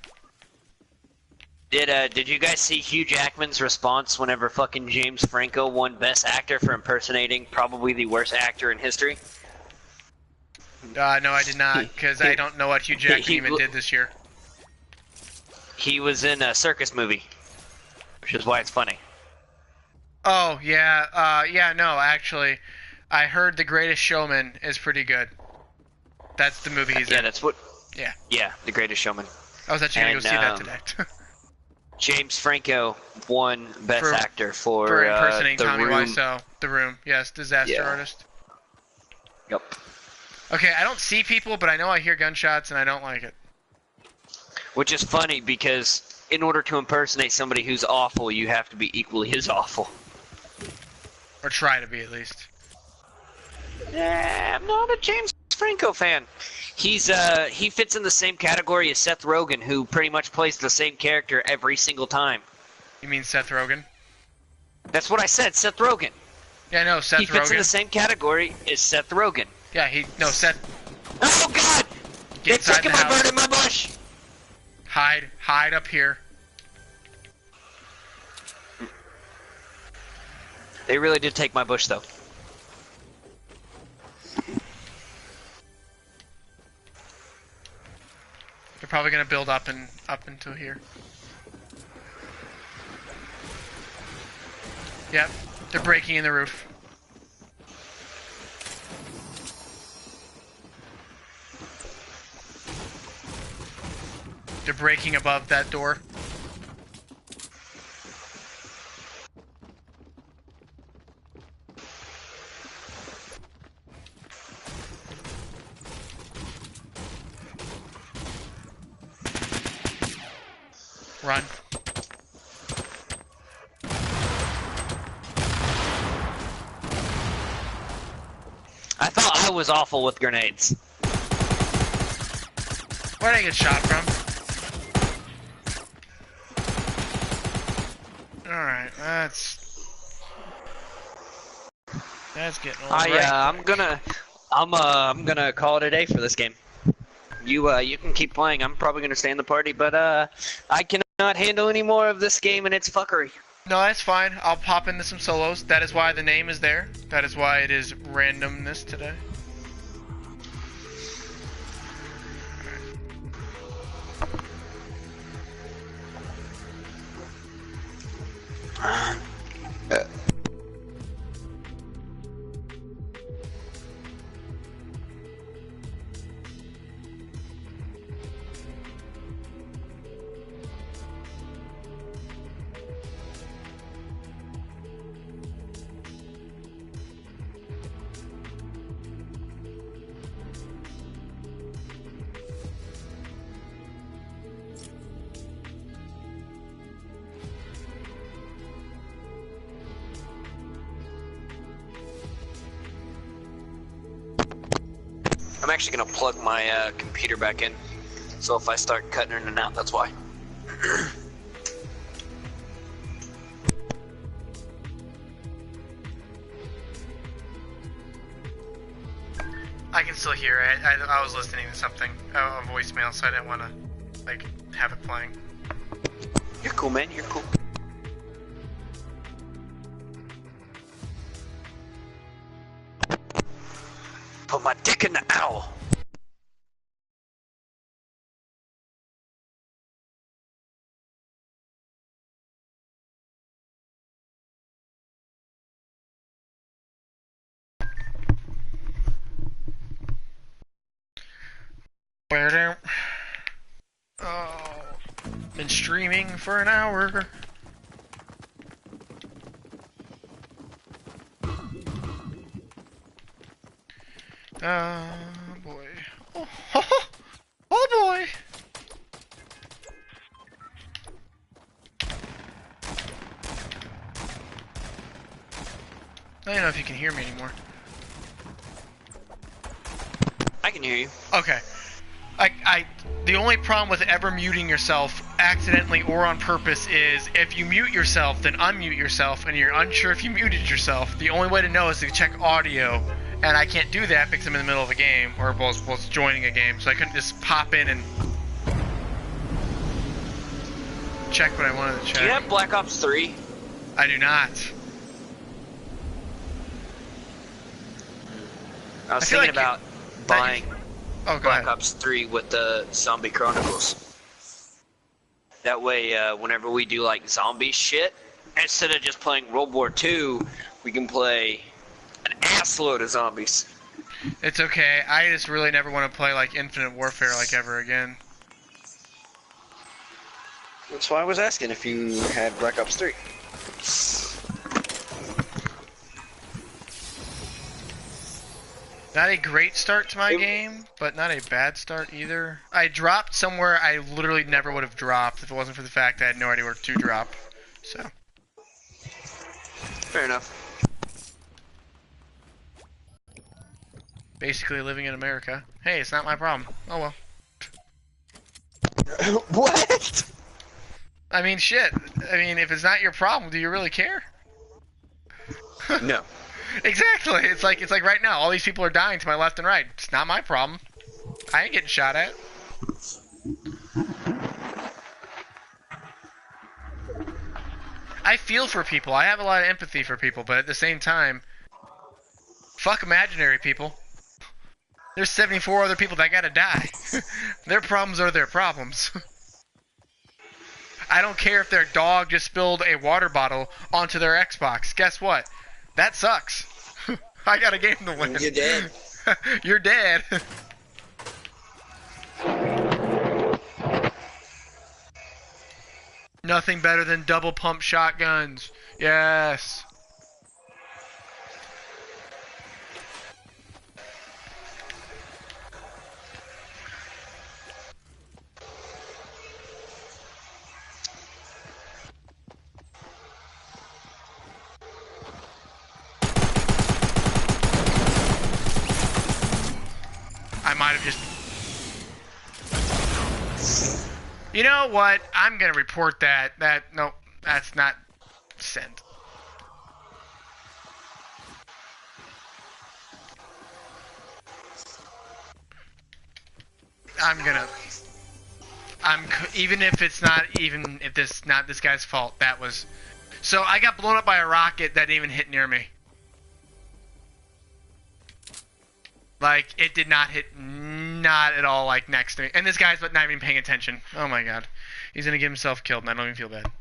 Did you guys see Hugh Jackman's response whenever fucking James Franco won Best Actor for impersonating probably the worst actor in history? No, I did not, because I don't know what Hugh Jackman even did this year. He was in a circus movie, which is why it's funny. Oh, yeah, no, actually, I heard The Greatest Showman is pretty good. That's the movie he's in. Yeah, that's what... Yeah. Yeah, The Greatest Showman. I was actually gonna go see that today. James Franco won Best Actor for impersonating Tommy Room. Wiseau. The Room, yes, disaster artist. Yep. Okay, I don't see people, but I know I hear gunshots, and I don't like it. Which is funny because in order to impersonate somebody who's awful, you have to be equally as awful. Or try to be, at least. I'm not a James Franco fan. He fits in the same category as Seth Rogen, who pretty much plays the same character every single time. You mean Seth Rogen? That's what I said, Seth Rogen. Yeah, no, Seth Rogen. He fits in the same category as Seth Rogen. Yeah, Seth. Oh God! They're taking my bird in my bush. Hide up here. They really did take my bush, though. They're probably gonna build up until here. Yep, they're breaking in the roof. They're breaking above that door. Run. I thought I was awful with grenades. Where did I get shot from? Alright, that's getting old, I right? I'm gonna call it a day for this game. You can keep playing. I'm probably gonna stay in the party, but I cannot handle any more of this game and its fuckery. No, that's fine. I'll pop into some solos. That is why the name is there. That is why it is randomness today. I'm actually gonna plug my computer back in, so if I start cutting in and out, that's why. I can still hear it. I was listening to something, a voicemail, so I didn't want to, like, have it playing. You're cool, man. You're cool. Put my dick in the owl. Oh, been streaming for an hour. Oh boy. Oh, oh boy. I don't know if you can hear me anymore. I can hear you. Okay. The only problem with ever muting yourself accidentally or on purpose is if you mute yourself, then unmute yourself, and you're unsure if you muted yourself. The only way to know is to check audio, and I can't do that because I'm in the middle of a game, or was joining a game, so I couldn't just pop in and check what I wanted to check. Do you have Black Ops 3? I do not. I was I feel thinking like about buying Oh, go Black ahead. Ops 3 with the Zombie Chronicles. That way, whenever we do like zombie shit, instead of just playing World War II, we can play an assload of zombies. It's okay. I just really never want to play like Infinite Warfare like ever again. That's why I was asking if you had Black Ops 3. Not a great start to my game, but not a bad start either. I dropped somewhere I literally never would have dropped if it wasn't for the fact that I had no idea where to drop. So. Fair enough. Basically living in America. Hey, it's not my problem. Oh well. What? I mean, shit. I mean, if it's not your problem, do you really care? No. Exactly. It's like right now. All these people are dying to my left and right. It's not my problem. I ain't getting shot at. I feel for people. I have a lot of empathy for people, but at the same time, fuck imaginary people. There's 74 other people that gotta die. Their problems are their problems. I don't care if their dog just spilled a water bottle onto their Xbox. Guess what? That sucks. I got a game to win. You're dead. You're dead. Nothing better than double pump shotguns. Yes. I might have just... You know what? I'm gonna report that. No, that's not... Send. Even if it's not this guy's fault, that was. So I got blown up by a rocket that didn't even hit near me. Like, it did not hit, not at all, like, next to me. And this guy's not even paying attention. Oh my god. He's gonna get himself killed, and I don't even feel bad.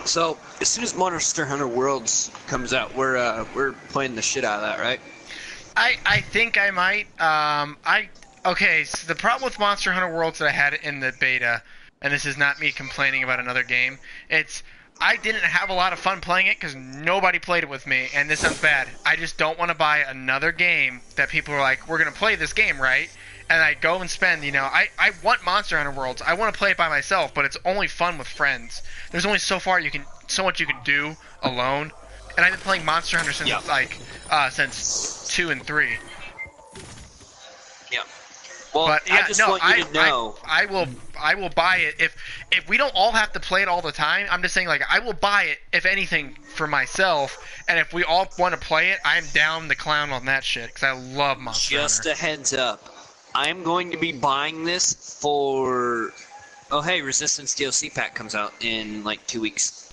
So as soon as Monster Hunter Worlds comes out, we're playing the shit out of that, right? I think I might. Okay. So the problem with Monster Hunter Worlds that I had in the beta, and this is not me complaining about another game. I didn't have a lot of fun playing it because nobody played it with me, and this sounds bad. I just don't want to buy another game that people are like, we're gonna play this game, right? And I go and spend, I want Monster Hunter Worlds. I want to play it by myself, but it's only fun with friends. There's only so much you can do alone. And I've been playing Monster Hunter since since 2 and 3. Yeah. Well, but yeah, I just want you to know. I will buy it if we don't all have to play it all the time. I'm just saying, like, I will buy it if anything for myself, and if we all want to play it, I'm down the clown on that shit because I love Monster Hunter. Just a heads up. I'm going to be buying this for... Oh, hey, Resistance DLC pack comes out in, like, 2 weeks.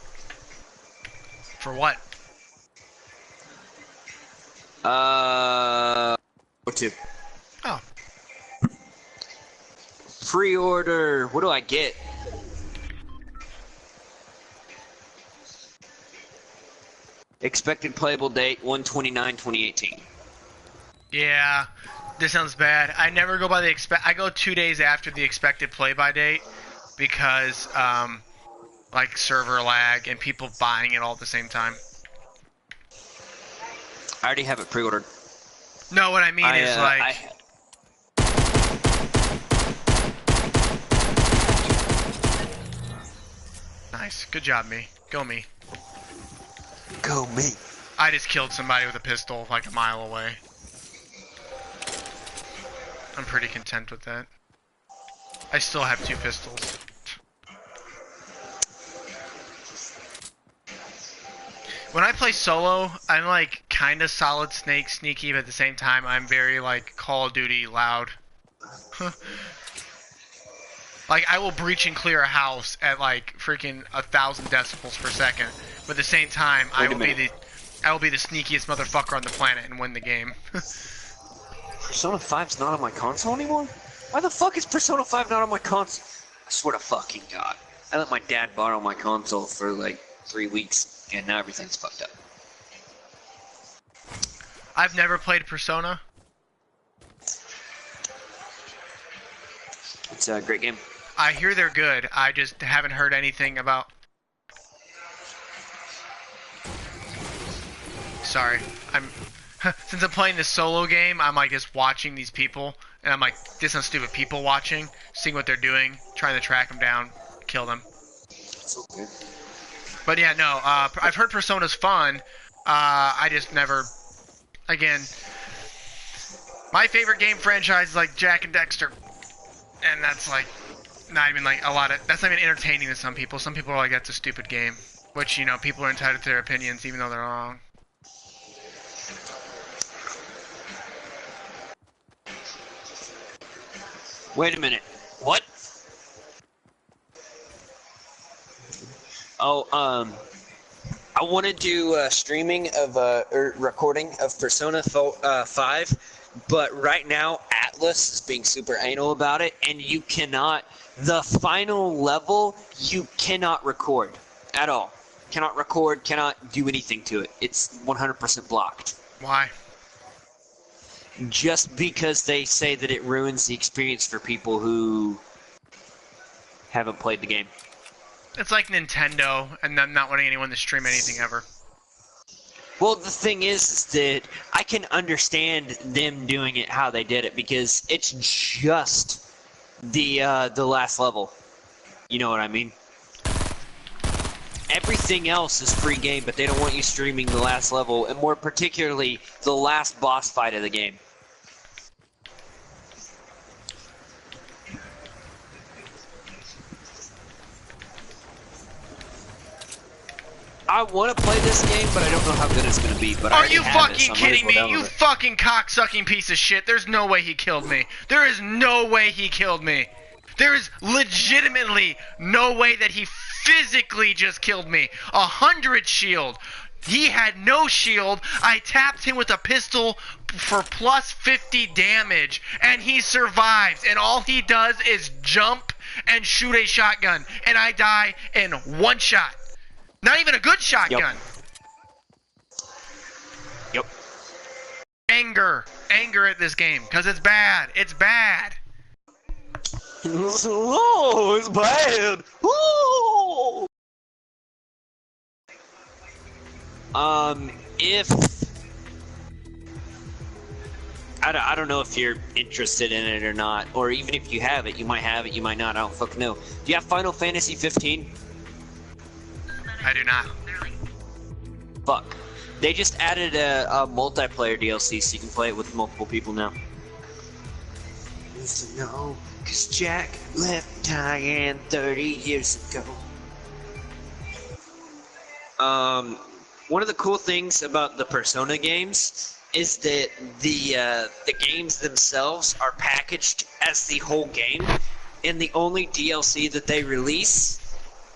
For what? Or 2. Oh. Pre-order. What do I get? Expected playable date, 1/29/2018. Yeah. This sounds bad. I never go by the I go 2 days after the expected play-by date because, like, server lag and people buying it all at the same time. I already have it pre-ordered. No, what I mean is, like... Nice. Good job, me. Go me. Go me. I just killed somebody with a pistol, like, a mile away. I'm pretty content with that. I still have 2 pistols. When I play solo, I'm like kind of solid snake sneaky, but at the same time, I'm very like Call of Duty loud. Like, I will breach and clear a house at like freaking 1,000 decibels per second, but at the same time, I will be the sneakiest motherfucker on the planet and win the game. Persona 5's not on my console anymore? Why the fuck is Persona 5 not on my console? I swear to fucking God. I let my dad borrow my console for like 3 weeks, and now everything's fucked up. I've never played Persona. It's a great game. I hear they're good. I just haven't heard anything about... sorry. I'm since I'm playing this solo game, I'm like just watching these people, and I'm like, this is stupid people watching, seeing what they're doing, trying to track them down, kill them. It's okay. But yeah, no. I've heard Persona's fun. I just never. Again, my favorite game franchise is like Jack and Dexter, and that's like not even like a lot of. That's not even entertaining to some people. Some people are like, that's a stupid game, which you know people are entitled to their opinions even though they're wrong. Wait a minute. What? Oh, I want to do streaming of or recording of Persona 5, but right now Atlas is being super anal about it, and you cannot. The final level, you cannot record at all. Cannot record, cannot do anything to it. It's 100% blocked. Why? Just because they say that it ruins the experience for people who haven't played the game. It's like Nintendo and them not wanting anyone to stream anything ever. Well, the thing is that I can understand them doing it how they did it because it's just the last level. You know what I mean? Everything else is free game, but they don't want you streaming the last level, and more particularly the last boss fight of the game. I want to play this game, but I don't know how good it's going to be. But are you fucking kidding me? You fucking cocksucking piece of shit. There's no way he killed me. There is no way he killed me. There is legitimately no way that he physically just killed me. 100 shield. He had no shield. I tapped him with a pistol for plus 50 damage, and he survives. And all he does is jump and shoot a shotgun, and I die in one shot. Not even a good shotgun. Yep. Anger at this game, because it's bad. It's bad. Oh, it's bad. Ooh. If I don't know if you're interested in it or not, or even if you have it, you might have it, you might not. I don't fucking know. Do you have Final Fantasy 15? I do not. Fuck. They just added a multiplayer DLC so you can play it with multiple people now. No, cause Jack left Diane 30 years ago. One of the cool things about the Persona games is that the games themselves are packaged as the whole game, and the only DLC that they release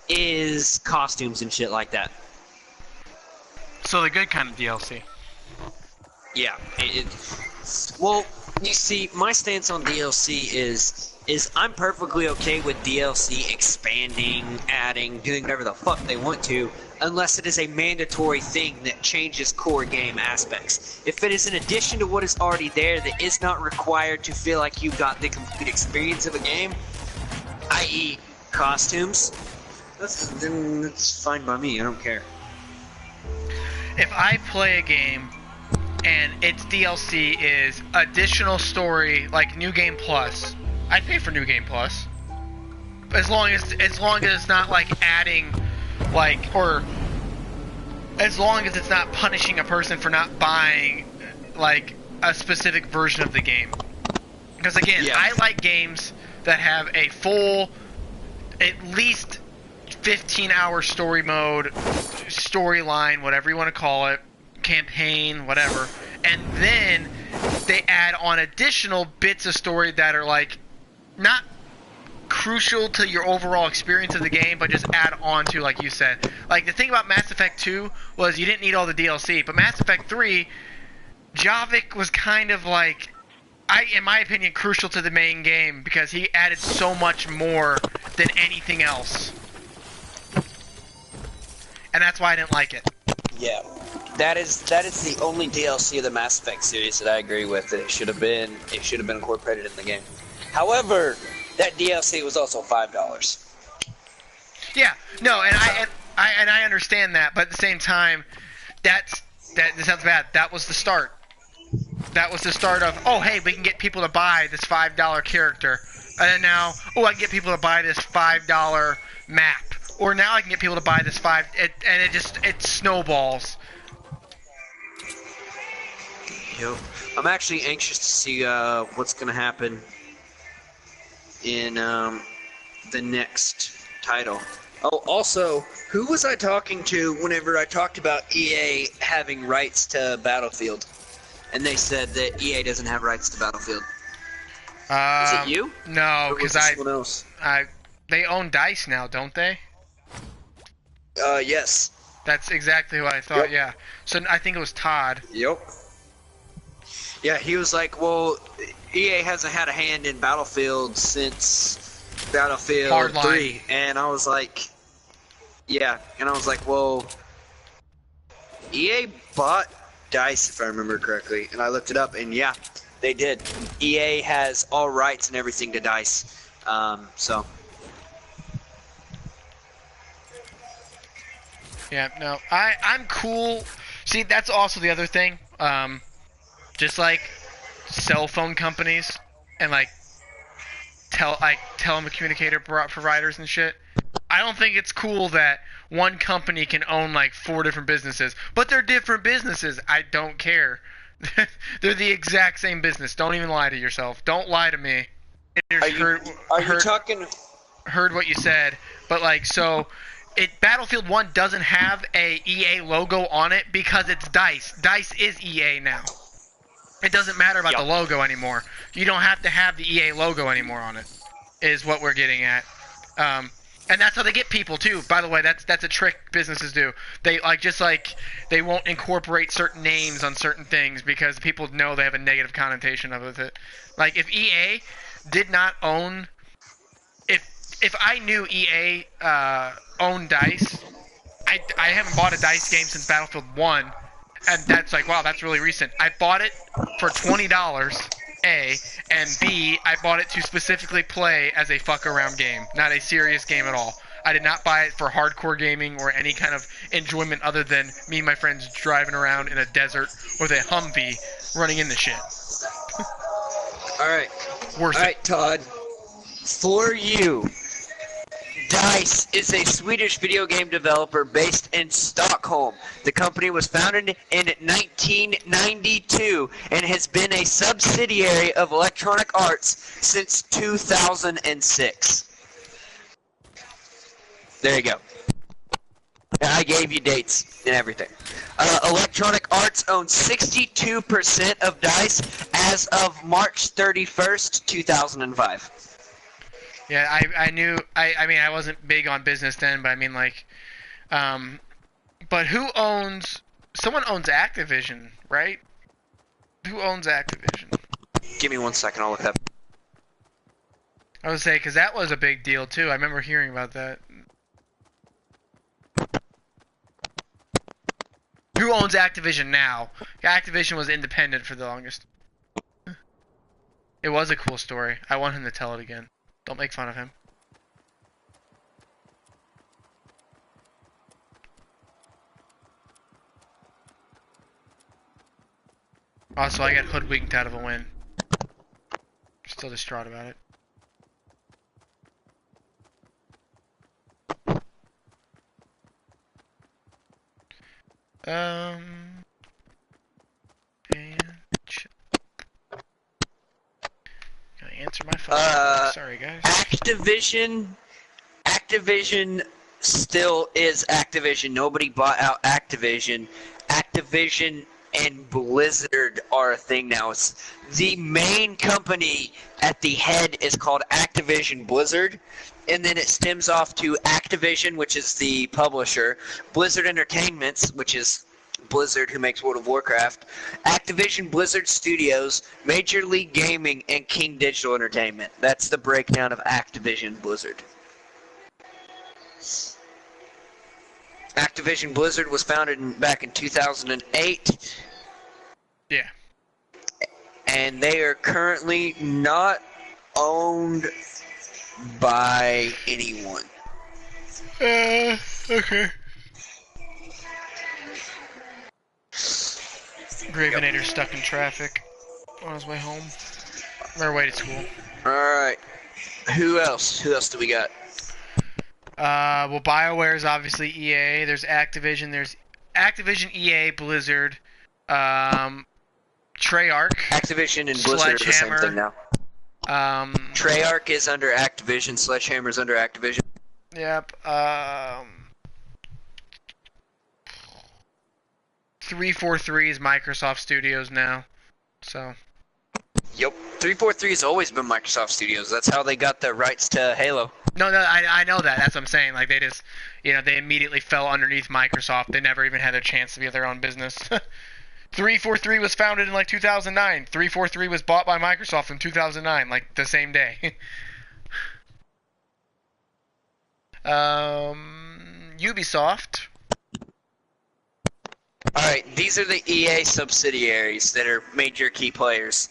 is costumes and shit like that. So the good kind of DLC. Yeah. Well, you see, my stance on DLC is I'm perfectly okay with DLC expanding, adding, doing whatever the fuck they want to, unless it is a mandatory thing that changes core game aspects. If it is an addition to what is already there that is not required to feel like you got the complete experience of a game, i.e. costumes, then that's fine by me. I don't care. If I play a game and its DLC is additional story, like New Game Plus, I'd pay for New Game Plus. As long as it's not like adding, like, or as long as it's not punishing a person for not buying, like, a specific version of the game. Because again, I like games that have a full, at least 15-hour story mode, storyline, whatever you want to call it, campaign, whatever, and then they add on additional bits of story that are like not crucial to your overall experience of the game, but just add on to, like you said. Like the thing about Mass Effect 2 was you didn't need all the DLC, but Mass Effect 3, Javik was kind of like, in my opinion, crucial to the main game because he added so much more than anything else. And that's why I didn't like it. Yeah, that is the only DLC of the Mass Effect series that I agree with. That it should have been incorporated in the game. However, that DLC was also $5. Yeah, no, and I understand that, but at the same time, that's This sounds bad. That was the start. That was the start of, oh, hey, we can get people to buy this $5 character. And then now, oh, I can get people to buy this $5 map. Or now I can get people to buy this and it snowballs. Yep. I'm actually anxious to see what's going to happen in the next title. Oh, also, who was I talking to whenever I talked about EA having rights to Battlefield? And they said that EA doesn't have rights to Battlefield. Is it you? No, because someone else? They own DICE now, don't they? Yes. That's exactly who I thought. Yep. Yeah. So I think it was Todd. Yep. Yeah, he was like, well, EA hasn't had a hand in Battlefield since Battlefield Hardline. 3. And I was like, yeah. And I was like, well, EA bought DICE, if I remember correctly. And I looked it up, and yeah, they did. EA has all rights and everything to DICE. So. Yeah, no, I'm cool. See, that's also the other thing. Just like cell phone companies and like telecommunicator providers and shit. I don't think it's cool that one company can own like 4 different businesses, but they're different businesses. I don't care. They're the exact same business. Don't even lie to yourself. Don't lie to me. Are you talking? Heard what you said, but like so. Battlefield 1 doesn't have a EA logo on it because it's DICE. DICE is EA now. It doesn't matter about the logo anymore. You don't have to have the EA logo anymore on it, is what we're getting at. And that's how they get people too. By the way, that's a trick businesses do. They they won't incorporate certain names on certain things because people know they have a negative connotation of it. Like if EA did not own, if I knew EA owned DICE, I haven't bought a DICE game since Battlefield 1, and that's like, wow, that's really recent. I bought it for $20, A, and B, I bought it to specifically play as a fuck-around game, not a serious game at all. I did not buy it for hardcore gaming or any kind of enjoyment other than me and my friends driving around in a desert with a Humvee running into shit. Alright. Worth it. Alright, Todd. For you, DICE is a Swedish video game developer based in Stockholm. The company was founded in 1992 and has been a subsidiary of Electronic Arts since 2006. There you go. I gave you dates and everything. Electronic Arts owns 62% of DICE as of March 31st, 2005. Yeah, I knew. I mean, I wasn't big on business then, but I mean, like, but who owns? Someone owns Activision, right? Who owns Activision? Give me 1 second. I'll look that up. I would say because that was a big deal too. I remember hearing about that. Who owns Activision now? Activision was independent for the longest. It was a cool story. I want him to tell it again. Don't make fun of him. Also, I got hoodwinked out of a win. Still distraught about it. And can I answer my phone? Sorry, guys. Activision still is Activision. Nobody bought out Activision. Activision and Blizzard are a thing now. It's the main company at the head is called Activision Blizzard, and then it stems off to Activision, which is the publisher, Blizzard Entertainments, which is Blizzard, who makes World of Warcraft, Activision Blizzard Studios, Major League Gaming, and King Digital Entertainment. That's the breakdown of Activision Blizzard. Activision Blizzard was founded back in 2008. Yeah. And they are currently not owned by anyone. Okay. Gravinator's stuck in traffic on his way home. Or way to school. Alright. Who else? Who else do we got? Well, BioWare is obviously EA. There's Activision. There's Activision, EA, Blizzard, Treyarch. Activision and Blizzard are the same thing now. Treyarch is under Activision. Sledgehammer's under Activision. Yep. 343 is Microsoft Studios now. So. Yep. 343 has always been Microsoft Studios. That's how they got the rights to Halo. No, I know that. That's what I'm saying. Like, they just, they immediately fell underneath Microsoft. They never even had a chance to be their own business. 343 was founded in, 2009. 343 was bought by Microsoft in 2009, the same day. Ubisoft. Alright, these are the EA subsidiaries that are major key players.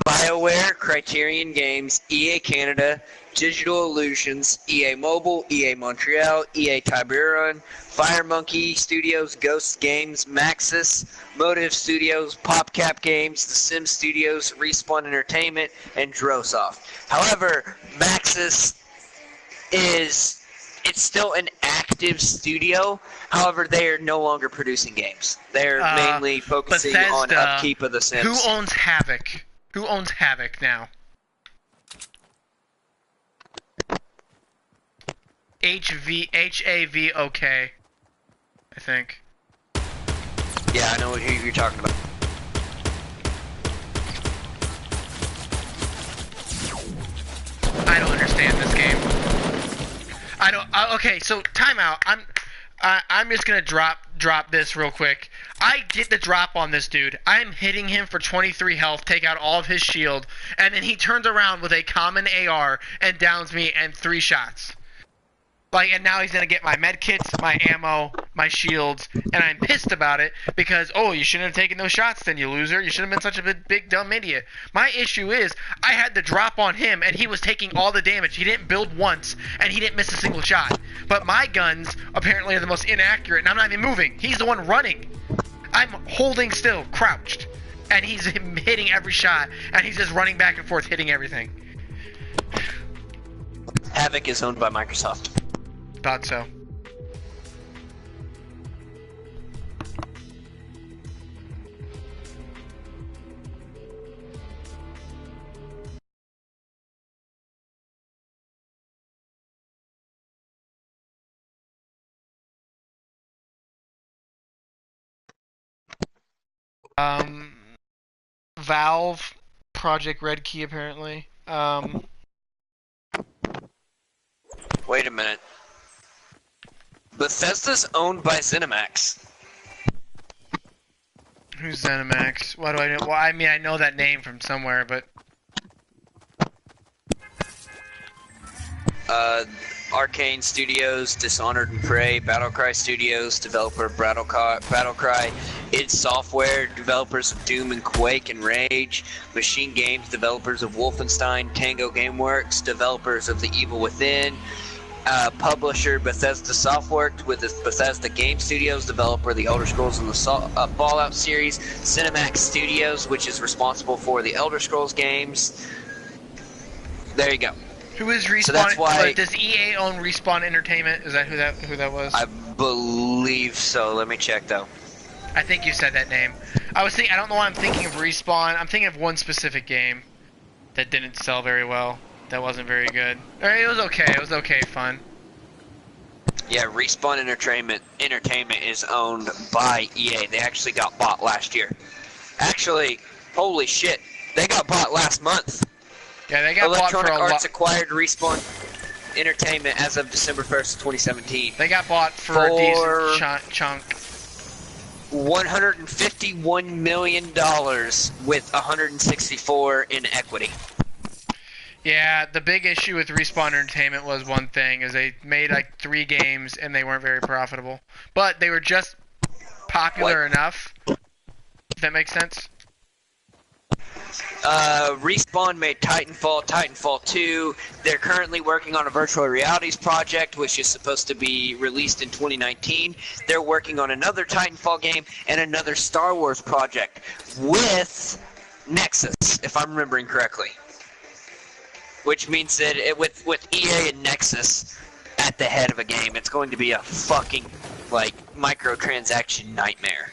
BioWare, Criterion Games, EA Canada, Digital Illusions, EA Mobile, EA Montreal, EA Tiburon, Firemonkey Studios, Ghost Games, Maxis, Motive Studios, PopCap Games, The Sim Studios, Respawn Entertainment, and Drosoft. However, Maxis it's still an active studio. However, they are no longer producing games. They're mainly focusing on upkeep of The Sims. Who owns Havoc? Who owns Havoc now? HAVOK, I think. Yeah, I know who you're talking about. I don't understand this game. I don't. Okay, so timeout. I'm just gonna drop this real quick. I get the drop on this dude. I'm hitting him for 23 health, take out all of his shield, and then he turns around with a common AR and downs me and 3 shots. And now he's gonna get my med kits, my ammo, my shields, and I'm pissed about it because, you shouldn't have taken those shots then, you loser. You shouldn't have been such a big dumb idiot. My issue is, I had the drop on him, and he was taking all the damage. He didn't build once, and he didn't miss a single shot. But my guns, apparently, are the most inaccurate, and I'm not even moving. He's the one running. I'm holding still, crouched, and he's hitting every shot, and he's just running back and forth, hitting everything. Havoc is owned by Microsoft. Thought so. Valve, Project Red Key apparently. Wait a minute. Bethesda's owned by ZeniMax. Who's ZeniMax? Why do I know? Well, I mean, I know that name from somewhere, but... Arcane Studios, Dishonored and Prey, Battlecry Studios, developer of Battlecry, id Software, developers of Doom and Quake and Rage, Machine Games, developers of Wolfenstein, Tango Gameworks, developers of The Evil Within, publisher Bethesda Softworks with the Bethesda Game Studios, developer of the Elder Scrolls and the Fallout series, ZeniMax Studios, which is responsible for the Elder Scrolls games. There you go. Who is Respawn? So that's why, does EA own Respawn Entertainment? Is that who that was? I believe so. Let me check though. I think you said that name. I don't know why I'm thinking of Respawn. I'm thinking of one specific game that didn't sell very well. That wasn't very good. It was okay. It was okay fun. Yeah, Respawn Entertainment is owned by EA. They actually got bought last year. Actually, holy shit, they got bought last month. Yeah, they got bought for a lot. Electronic Arts acquired Respawn Entertainment as of December 1st, 2017. They got bought for a decent chunk. $151 million with 164 in equity. Yeah, the big issue with Respawn Entertainment was one thing, is they made 3 games and they weren't very profitable. But they were just popular enough. If that makes sense? Respawn made Titanfall, Titanfall 2. They're currently working on a virtual realities project, which is supposed to be released in 2019. They're working on another Titanfall game and another Star Wars project with Nexus, if I'm remembering correctly. Which means that with EA and Nexus at the head of a game, it's going to be a fucking, like, microtransaction nightmare.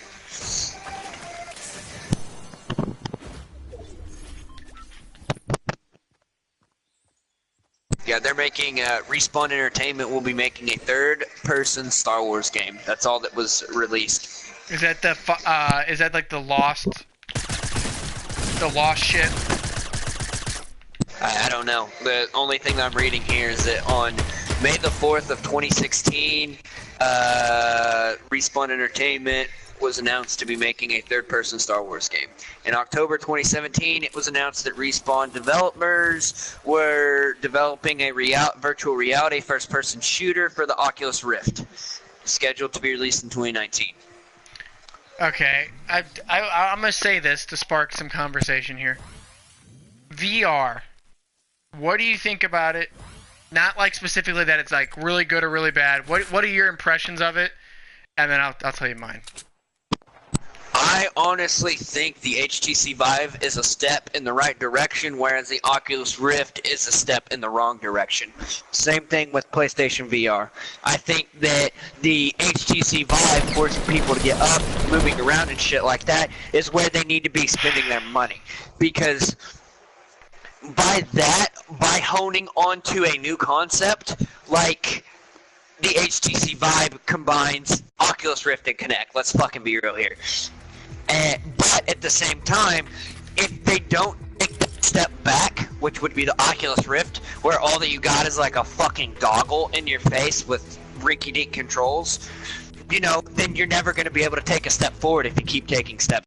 Yeah, they're making, Respawn Entertainment will be making a third-person Star Wars game. That's all that was released. Is that is that like the lost shit? I don't know. The only thing that I'm reading here is that on May the 4th of 2016, Respawn Entertainment was announced to be making a third-person Star Wars game. In October 2017, it was announced that Respawn developers were developing a virtual reality first-person shooter for the Oculus Rift, scheduled to be released in 2019. Okay, I'm gonna say this to spark some conversation here. VR. What do you think about it? Not like specifically that it's like really good or really bad. What are your impressions of it? And then I'll tell you mine. I honestly think the HTC Vive is a step in the right direction, whereas the Oculus Rift is a step in the wrong direction. Same thing with PlayStation VR. I think that the HTC Vive forcing people to get up, moving around and shit like that is where they need to be spending their money. Because by honing onto a new concept, like the HTC Vive combines Oculus Rift and Kinect. Let's fucking be real here. But at the same time, if they don't take that step back, which would be the Oculus Rift, where all that you got is like a fucking goggle in your face with rinky-dink controls, you know, then you're never going to be able to take a step forward if you keep taking steps.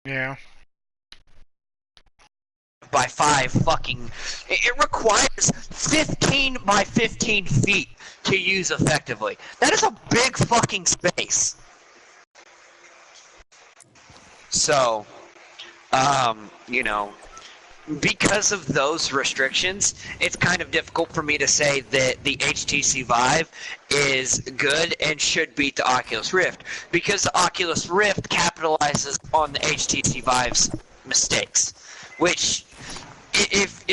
Yeah. By 5 fucking... It requires 15 by 15 feet to use effectively. That is a big fucking space. So, you know, because of those restrictions, it's kind of difficult for me to say that the HTC Vive is good and should beat the Oculus Rift, because the Oculus Rift capitalizes on the HTC Vive's mistakes, which, if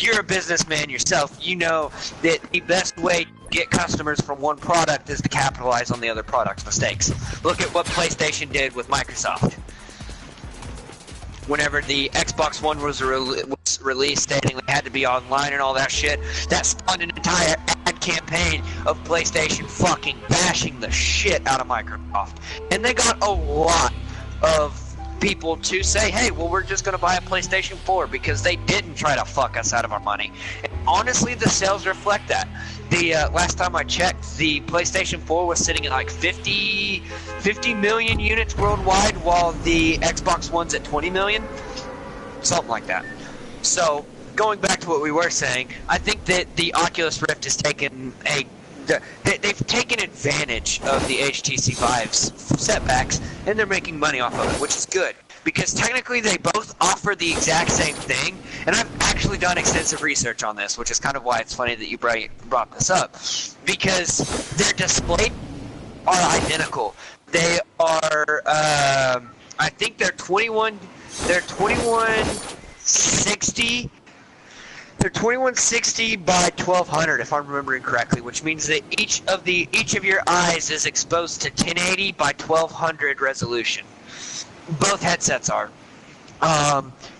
you're a businessman yourself, you know that the best way to get customers from one product is to capitalize on the other product's mistakes. Look at what PlayStation did with Microsoft. Whenever the Xbox One was released, stating they had to be online and all that shit, that spawned an entire ad campaign of PlayStation fucking bashing the shit out of Microsoft. And they got a lot of people to say, hey, well, we're just going to buy a PlayStation 4 because they didn't try to fuck us out of our money. And honestly, the sales reflect that. The last time I checked, the PlayStation 4 was sitting at like 50 million units worldwide, while the Xbox One's at 20 million. Something like that. So, going back to what we were saying, I think that the Oculus Rift has taken they've taken advantage of the HTC Vive's setbacks, and they're making money off of it, which is good. Because technically they both offer the exact same thing, and I've actually done extensive research on this, which is kind of why it's funny that you brought this up. Because their displays are identical. They are, I think they're 2160. They're 2160 by 1200, if I'm remembering correctly, which means that each of your eyes is exposed to 1080 by 1200 resolution. Both headsets are.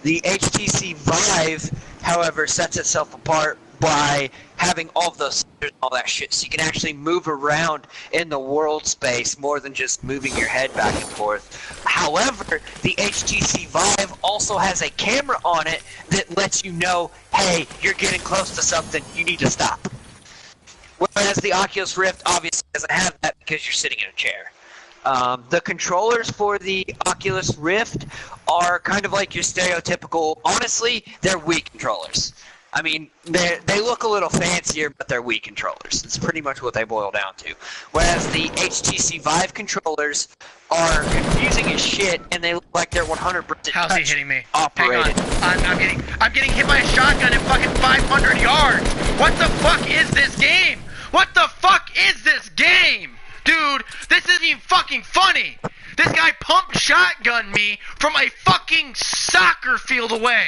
The HTC Vive, however, sets itself apart by having all of those and all that shit, so you can actually move around in the world space more than just moving your head back and forth. However, the HTC Vive also has a camera on it that lets you know, hey, you're getting close to something, you need to stop. Whereas the Oculus Rift obviously doesn't have that because you're sitting in a chair. The controllers for the Oculus Rift are kind of like your stereotypical. Honestly, they're Wii controllers. I mean, they look a little fancier, but they're Wii controllers. It's pretty much what they boil down to. Whereas the HTC Vive controllers are confusing as shit, and they look like they're 100% How's he hitting me? operated. Hang on. I'm getting hit by a shotgun at fucking 500 yards. What the fuck is this game? What the fuck is this game? Dude, this isn't even fucking funny. This guy pump shotgunned me from a fucking soccer field away.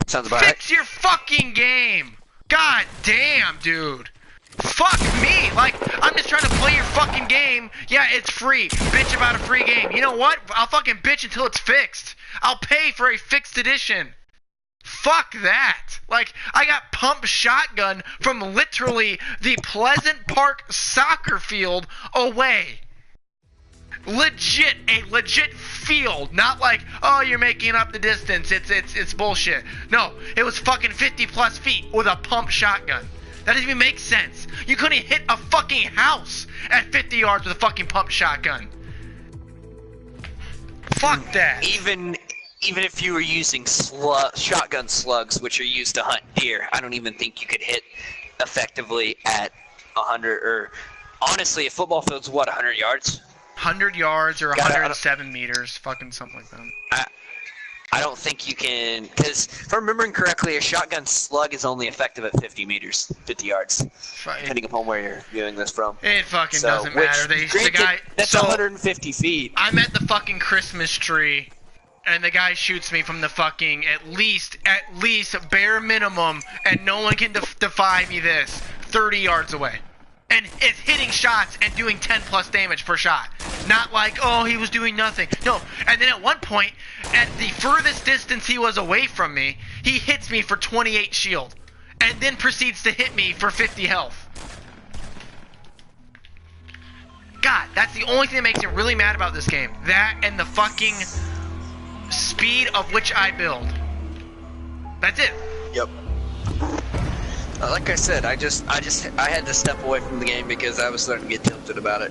Sounds about Fix your fucking game. God damn, dude. Fuck me. Like, I'm just trying to play your fucking game. Yeah, it's free. Bitch about a free game. You know what? I'll fucking bitch until it's fixed. I'll pay for a fixed edition. Fuck that. Like, I got pump shotgun from literally the Pleasant Park soccer field away. Legit, a legit field, not like, oh, you're making up the distance, it's bullshit. No, it was fucking 50 plus feet with a pump shotgun. That doesn't even make sense. You couldn't hit a fucking house at 50 yards with a fucking pump shotgun. Fuck that. Even if you were using shotgun slugs, which are used to hunt deer, I don't even think you could hit effectively at 100, or honestly, a football field's what, 100 yards? 100 yards or 107 meters, fucking something like that. I don't think you can, because if I'm remembering correctly, a shotgun slug is only effective at 50 meters, 50 yards, depending upon where you're viewing this from. It fucking doesn't matter. That's 150 feet. I'm at the fucking Christmas tree, and the guy shoots me from the fucking, at least, bare minimum, and no one can defy me this, 30 yards away. And it's hitting shots and doing 10 plus damage per shot. Not like, oh, he was doing nothing. No, and then at one point, at the furthest distance he was away from me, he hits me for 28 shield. And then proceeds to hit me for 50 health. God, that's the only thing that makes me really mad about this game. That and the fucking speed of which I build. That's it. Yep. Like I said, I had to step away from the game because I was starting to get tilted about it.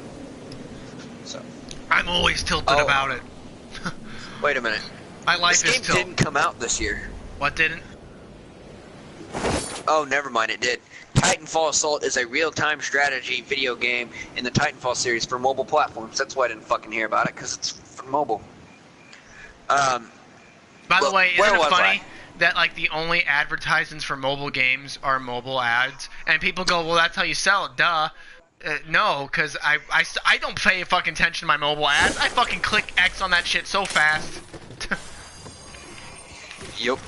So. I'm always tilted about it. Wait a minute. My life this is game didn't come out this year. What didn't? Oh, never mind, it did. Titanfall Assault is a real-time strategy video game in the Titanfall series for mobile platforms. That's why I didn't fucking hear about it, because it's for mobile. By the way, isn't it funny that like the only advertisements for mobile games are mobile ads, and people go, well, that's how you sell it, duh. No, because I don't pay fucking attention to my mobile ads. I fucking click X on that shit so fast. Yup.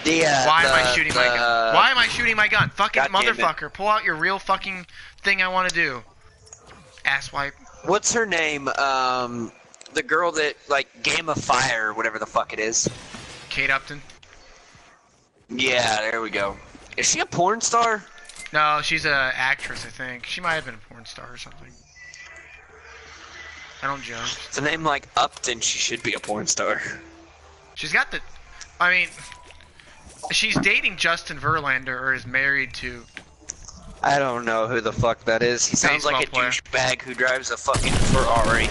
Why am I shooting my gun? Why am I shooting my gun? Fucking motherfucker, pull out your real fucking thing I want to do. Asswipe. What's her name? The girl that, like, Game of Fire, or whatever the fuck it is. Kate Upton? Yeah, there we go. Is she a porn star? No, she's a actress, I think. She might have been a porn star or something. I don't judge. It's a name like Upton, she should be a porn star. She's got the... I mean... She's dating Justin Verlander, or is married to... I don't know who the fuck that is. He sounds like a douchebag who drives a fucking Ferrari.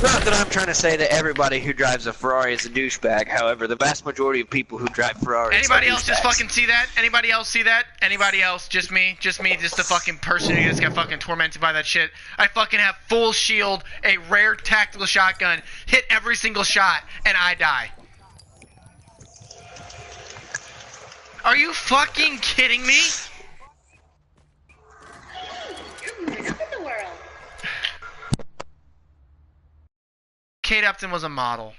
Not that I'm trying to say that everybody who drives a Ferrari is a douchebag. However, the vast majority of people who drive Ferraris Anybody else just fucking see that? Anybody else see that? Anybody else? Just me? Just me? Just the fucking person who just got fucking tormented by that shit? I fucking have full shield, a rare tactical shotgun, hit every single shot, and I die. Are you fucking kidding me? Kate Upton was a model.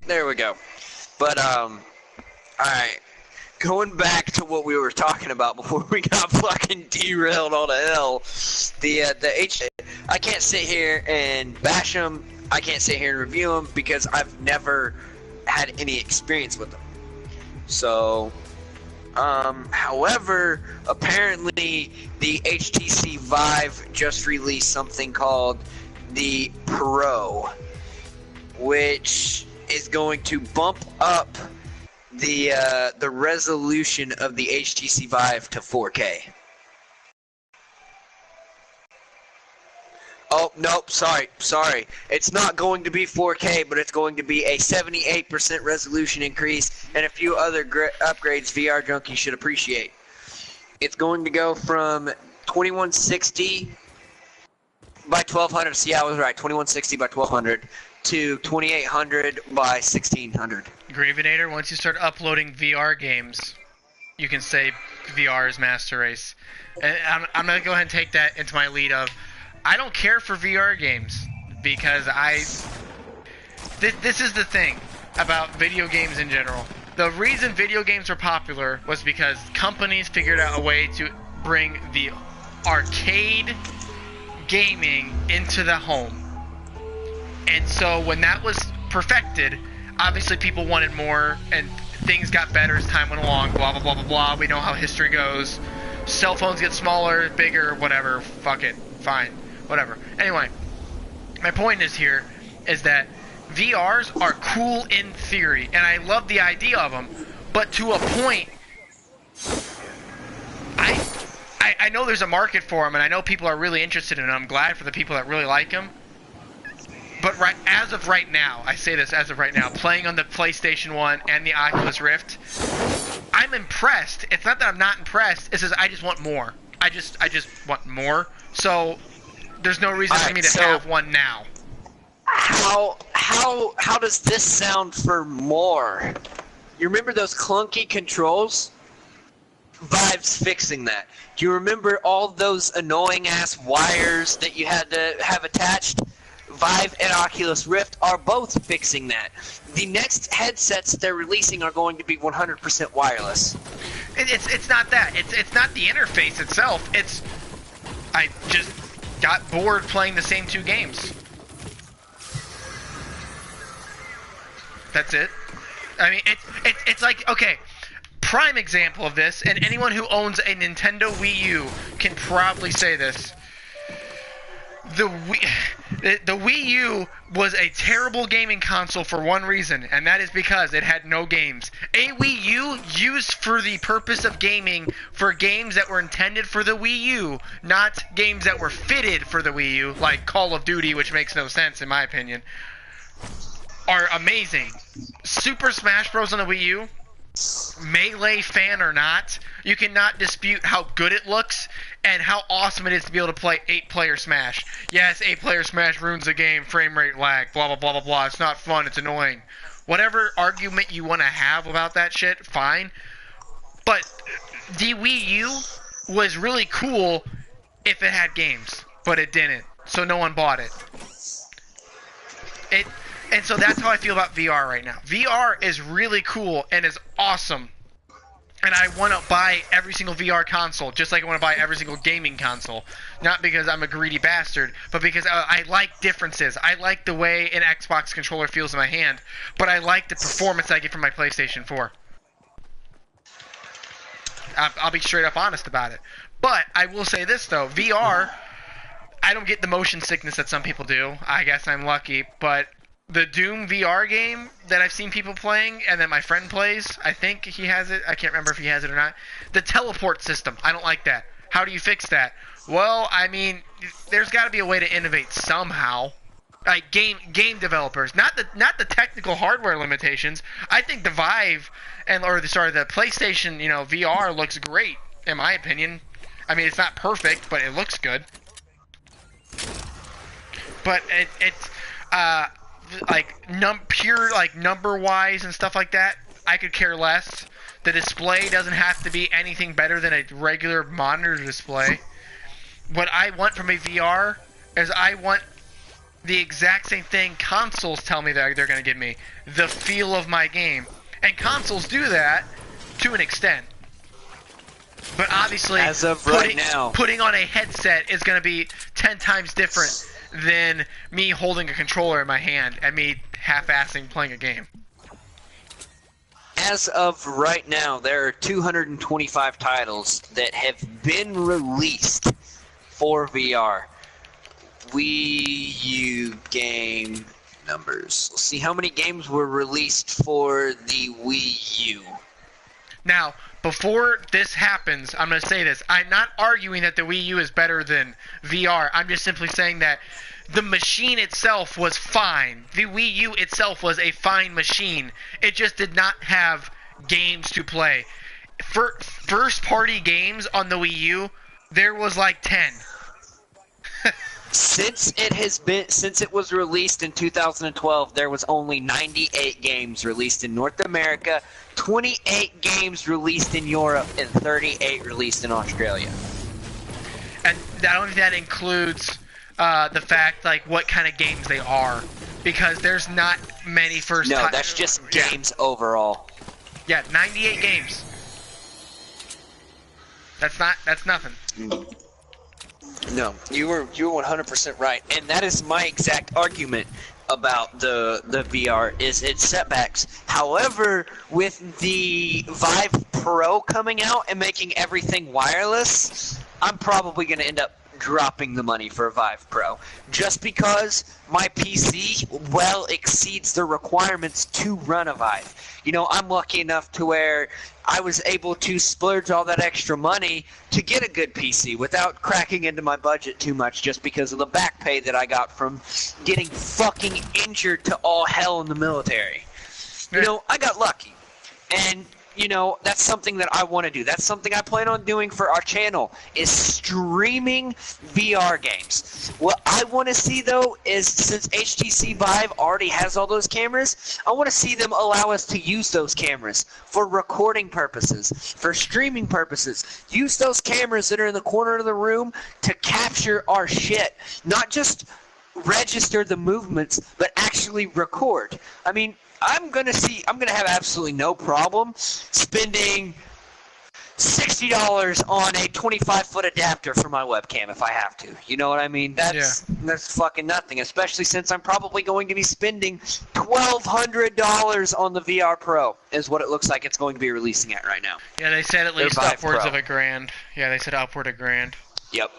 There we go. But, alright. Going back to what we were talking about before we got fucking derailed all to hell. I can't sit here and bash them. I can't sit here and review them because I've never had any experience with them. So, However, apparently the HTC Vive just released something called the Pro, which is going to bump up the resolution of the HTC Vive to 4K. Oh, nope, sorry. It's not going to be 4K, but it's going to be a 78% resolution increase and a few other upgrades VR junkies should appreciate. It's going to go from 2160 by 1200. See, I was right. 2160 by 1200 to 2800 by 1600. Gravinator, once you start uploading VR games, you can say VR is Master Race. And I'm going to go ahead and take that into my lead of, I don't care for VR games because this is the thing about video games in general. The reason video games were popular was because companies figured out a way to bring the arcade gaming into the home. And so when that was perfected, obviously people wanted more and things got better as time went along, blah, blah, blah, blah, blah. We know how history goes. Cell phones get smaller, bigger, whatever. Fuck it. Fine. Whatever. Anyway, my point is that VRs are cool in theory, and I love the idea of them, but to a point, I know there's a market for them, and I know people are really interested in them. I'm glad for the people that really like them. But as of right now, I say this as of right now, playing on the PlayStation 1 and the Oculus Rift, I'm impressed. It's not that I'm not impressed. It's just I just want more. I just want more. So there's no reason for me to have one now. How does this sound for more? You remember those clunky controls? Vive's fixing that. Do you remember all those annoying ass wires that you had to have attached? Vive and Oculus Rift are both fixing that. The next headsets they're releasing are going to be 100% wireless. It's not that. It's not the interface itself. It's I just got bored playing the same two games. That's it. I mean, it's like, okay, prime example of this, and anyone who owns a Nintendo Wii U can probably say this. The Wii U was a terrible gaming console for one reason, and that is because it had no games. A Wii U used for the purpose of gaming for games that were intended for the Wii U, not games that were fitted for the Wii U, like Call of Duty, which makes no sense in my opinion, are amazing. Super Smash Bros. On the Wii U, Melee fan or not, you cannot dispute how good it looks and how awesome it is to be able to play 8-player Smash. Yes, 8-player Smash ruins the game, frame rate lag, blah, blah, blah, blah, blah. It's not fun, it's annoying. Whatever argument you want to have about that shit, fine. But the Wii U was really cool if it had games, but it didn't, so no one bought it. And so that's how I feel about VR right now. VR is really cool and is awesome. And I want to buy every single VR console, just like I want to buy every single gaming console. Not because I'm a greedy bastard, but because I like differences. I like the way an Xbox controller feels in my hand, but I like the performance I get from my PlayStation 4. I'll be straight up honest about it. But I will say this, though. VR, I don't get the motion sickness that some people do. I guess I'm lucky, but the Doom VR game that I've seen people playing and that my friend plays, I think he has it. I can't remember if he has it or not. The teleport system, I don't like that. How do you fix that? Well, I mean, there's got to be a way to innovate somehow. Like game developers, not the technical hardware limitations. I think the Vive the PlayStation, VR looks great in my opinion. I mean, it's not perfect, but it looks good. But it's pure number wise and stuff like that, I could care less. The display doesn't have to be anything better than a regular monitor display. What I want from a VR is I want the exact same thing consoles tell me that they're going to give me. The feel of my game. And consoles do that to an extent. But obviously, as of right now, putting on a headset is going to be 10 times different than me holding a controller in my hand and me half-assing playing a game. as of right now, there are 225 titles that have been released for VR. Wii U game numbers. Let's see how many games were released for the Wii U. Now, before this happens, I'm going to say this. I'm not arguing that the Wii U is better than VR. I'm just simply saying that the machine itself was fine. The Wii U itself was a fine machine. It just did not have games to play. For first-party games on the Wii U, there was like 10. Since it was released in 2012, there was only 98 games released in North America, 28 games released in Europe, and 38 released in Australia. And I don't think that includes the fact, like, what kind of games they are. Because there's not many first No, that's just games overall. Yeah, 98 games. That's nothing. No, you were 100% right, and that is my exact argument about the VR is its setbacks. However, with the Vive Pro coming out and making everything wireless, I'm probably going to end up dropping the money for a Vive Pro, just because my PC well exceeds the requirements to run a Vive. You know, I'm lucky enough to where I was able to splurge all that extra money to get a good PC without cracking into my budget too much, just because of the back pay that I got from getting fucking injured to all hell in the military. You know, I got lucky. And you know, that's something that I want to do. That's something I plan on doing for our channel, is streaming VR games. What I want to see, though, is since HTC Vive already has all those cameras, I want to see them allow us to use those cameras for recording purposes, for streaming purposes. Use those cameras that are in the corner of the room to capture our shit. Not just register the movements, but actually record. I mean, I'm gonna have absolutely no problem spending $60 on a 25-foot adapter for my webcam if I have to. You know what I mean? That's fucking nothing, especially since I'm probably going to be spending $1,200 on the VR Pro, is what it looks like it's going to be releasing at right now. Yeah, they said at least upwards Pro. of $1,000. Yeah, they said upward of $1,000. Yep.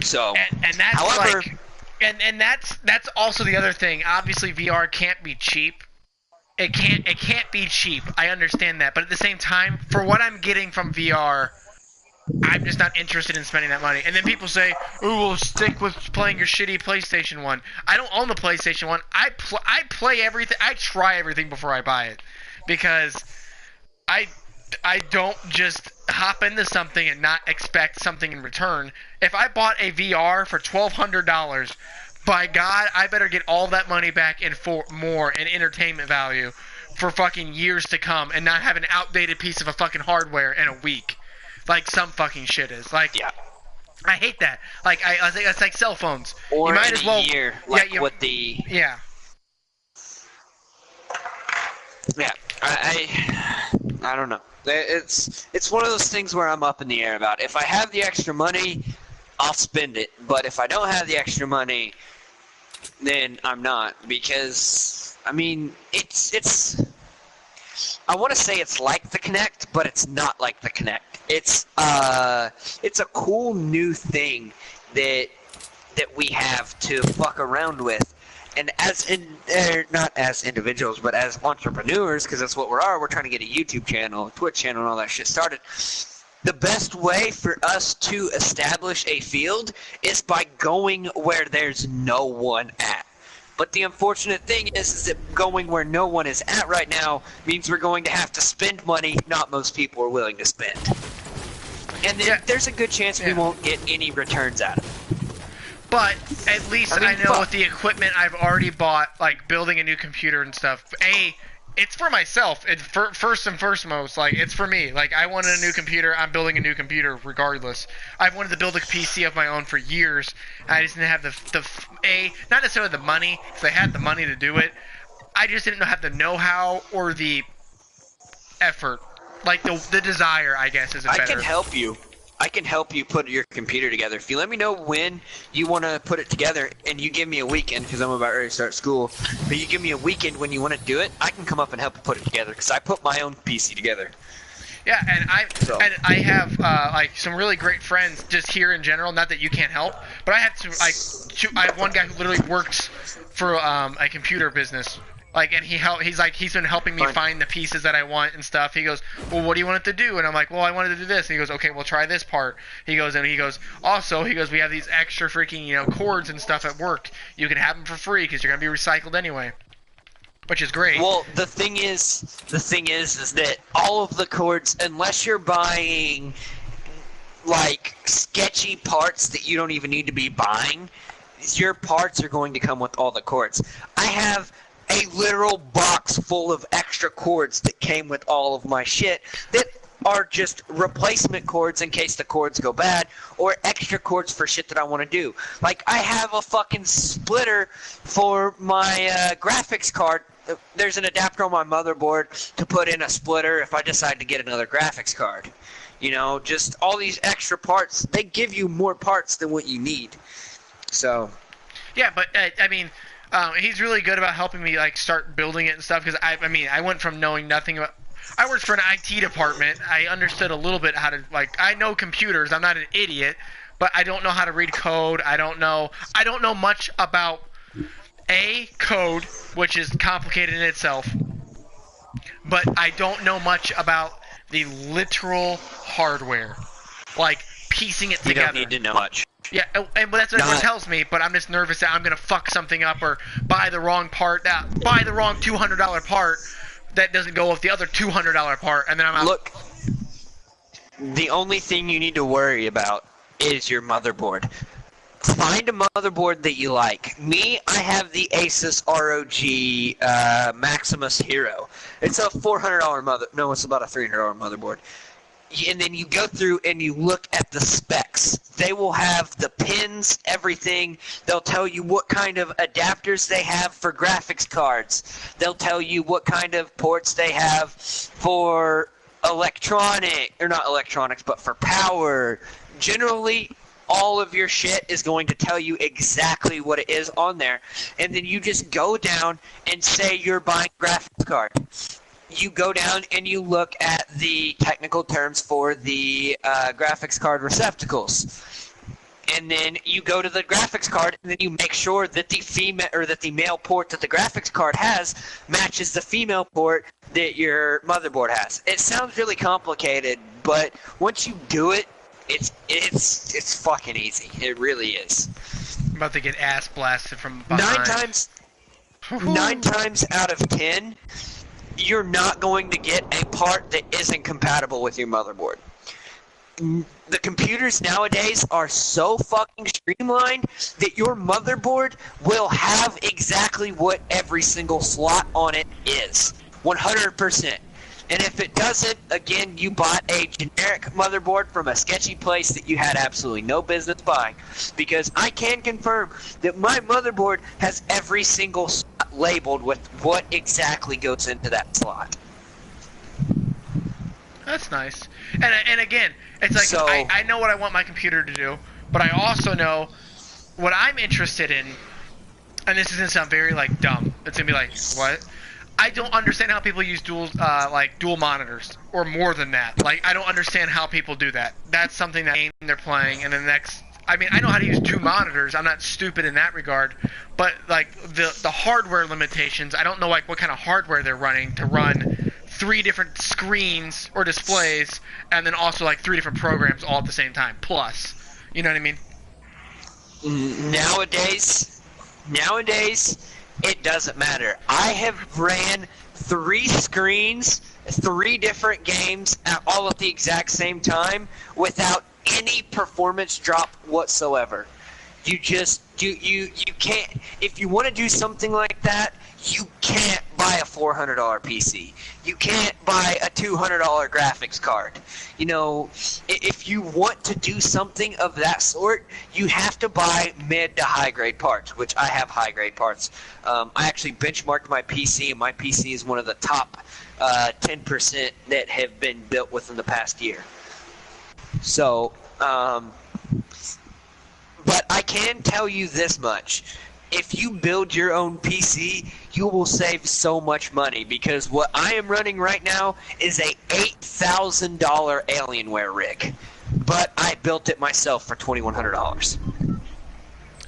So, and that's however, like, and that's also the other thing. Obviously, VR can't be cheap. It can't be cheap. I understand that, but at the same time, for what I'm getting from VR, I'm just not interested in spending that money. And then people say, "Oh, we'll stick with playing your shitty PlayStation 1." I don't own the PlayStation 1. I play everything. I try everything before I buy it, because I don't just hop into something and not expect something in return. If I bought a VR for $1,200, by God, I better get all that money back in for more in entertainment value for fucking years to come, and not have an outdated piece of a fucking hardware in a week, like some fucking shit is. Like, yeah. I hate that. Like, I think it's like cell phones. Or you might in as well, a year, like what the... Yeah. Yeah, I don't know. It's one of those things where I'm up in the air about. If I have the extra money, I'll spend it. But if I don't have the extra money, then I'm not. Because, I mean, it's I want to say it's like the Kinect, but it's not like the Kinect. It's a cool new thing that we have to fuck around with. And not as individuals, but as entrepreneurs, because that's what we're trying to get a YouTube channel, a Twitch channel, and all that shit started. The best way for us to establish a field is by going where there's no one at. But the unfortunate thing is that going where no one is at right now means we're going to have to spend money not most people are willing to spend. And then there's a good chance we won't get any returns out of it. But at least I know with the equipment I've already bought, like building a new computer and stuff, it's for myself. It's first and foremost, like, it's for me. Like, I wanted a new computer. I'm building a new computer regardless. I've wanted to build a PC of my own for years. I just didn't have not necessarily the money, because I had the money to do it. I just didn't have the know-how or the effort. Like, the desire, I guess, is a better... I can help you. I can help you put your computer together. If you let me know when you want to put it together, and you give me a weekend, because I'm about ready to start school, but you give me a weekend when you want to do it, I can come up and help you put it together, because I put my own PC together. Yeah, and I have like some really great friends just here in general. Not that you can't help, but I have I have one guy who literally works for a computer business. Like, and he's been helping me find the pieces that I want and stuff. He goes, well, what do you want it to do? And I'm like, well, I wanted to do this. And he goes, okay, well, try this part. He goes, also, we have these extra freaking, cords and stuff at work. You can have them for free because you're going to be recycled anyway. Which is great. Well, the thing is that all of the cords, unless you're buying, like, sketchy parts that you don't even need to be buying, your parts are going to come with all the cords. I have a literal box full of extra cords that came with all of my shit that are just replacement cords in case the cords go bad, or extra cords for shit that I want to do. Like, I have a fucking splitter for my graphics card. There's an adapter on my motherboard to put in a splitter if I decide to get another graphics card. Just all these extra parts. They give you more parts than what you need. So. Yeah, but he's really good about helping me like start building it and stuff. Because I went from knowing nothing about. I worked for an IT department. I understood a little bit how to I know computers. I'm not an idiot, but I don't know how to read code. I don't know much about code, which is complicated in itself. But I don't know much about the literal hardware, like piecing it together. You don't need to know much. Yeah, and that's what everyone tells me, but I'm just nervous that I'm going to fuck something up or buy the wrong part, buy the wrong $200 part that doesn't go with the other $200 part, and then I'm out. Look, the only thing you need to worry about is your motherboard. Find a motherboard that you like. Me, I have the Asus ROG Maximus Hero. It's a $400 No, it's about a $300 motherboard. And then you go through and you look at the specs. They will have the pins, everything. They'll tell you what kind of adapters they have for graphics cards. They'll tell you what kind of ports they have for not electronics, but for power. Generally, all of your shit is going to tell you exactly what it is on there. And then you just go down and say you're buying a graphics card. You go down and you look at the technical terms for the graphics card receptacles, and then you go to the graphics card, and then you make sure that the male port that the graphics card has matches the female port that your motherboard has. It sounds really complicated, but once you do it, it's fucking easy. It really is. I'm about to get ass blasted from behind. 9 times out of 10. You're not going to get a part that isn't compatible with your motherboard. The computers nowadays are so fucking streamlined that your motherboard will have exactly what every single slot on it is. 100%. And if it doesn't, again, you bought a generic motherboard from a sketchy place that you had absolutely no business buying. Because I can confirm that my motherboard has every single slot labeled with what exactly goes into that slot. That's nice. And again, it's like, so, I know what I want my computer to do, but I also know what I'm interested in, and this is going to sound very, dumb. It's going to be like, what? I don't understand how people use dual monitors, or more than that. I don't understand how people do that. That's something that they're playing, and then the next... I know how to use 2 monitors. I'm not stupid in that regard. But, the hardware limitations, I don't know, what kind of hardware they're running to run 3 different screens or displays, and then also, 3 different programs all at the same time, plus. You know what I mean? Nowadays, it doesn't matter. I have ran 3 screens, 3 different games, all at the exact same time, without any performance drop whatsoever. You can't, if you want to do something like that, you can't buy a $400 PC. You can't buy a $200 graphics card. If you want to do something of that sort, you have to buy mid to high grade parts, which I have high grade parts. I actually benchmarked my PC, and my PC is one of the top 10% that have been built within the past year. So Um, but I can tell you this much. If you build your own PC, you will save so much money because what I am running right now is a $8,000 Alienware rig. But I built it myself for $2,100.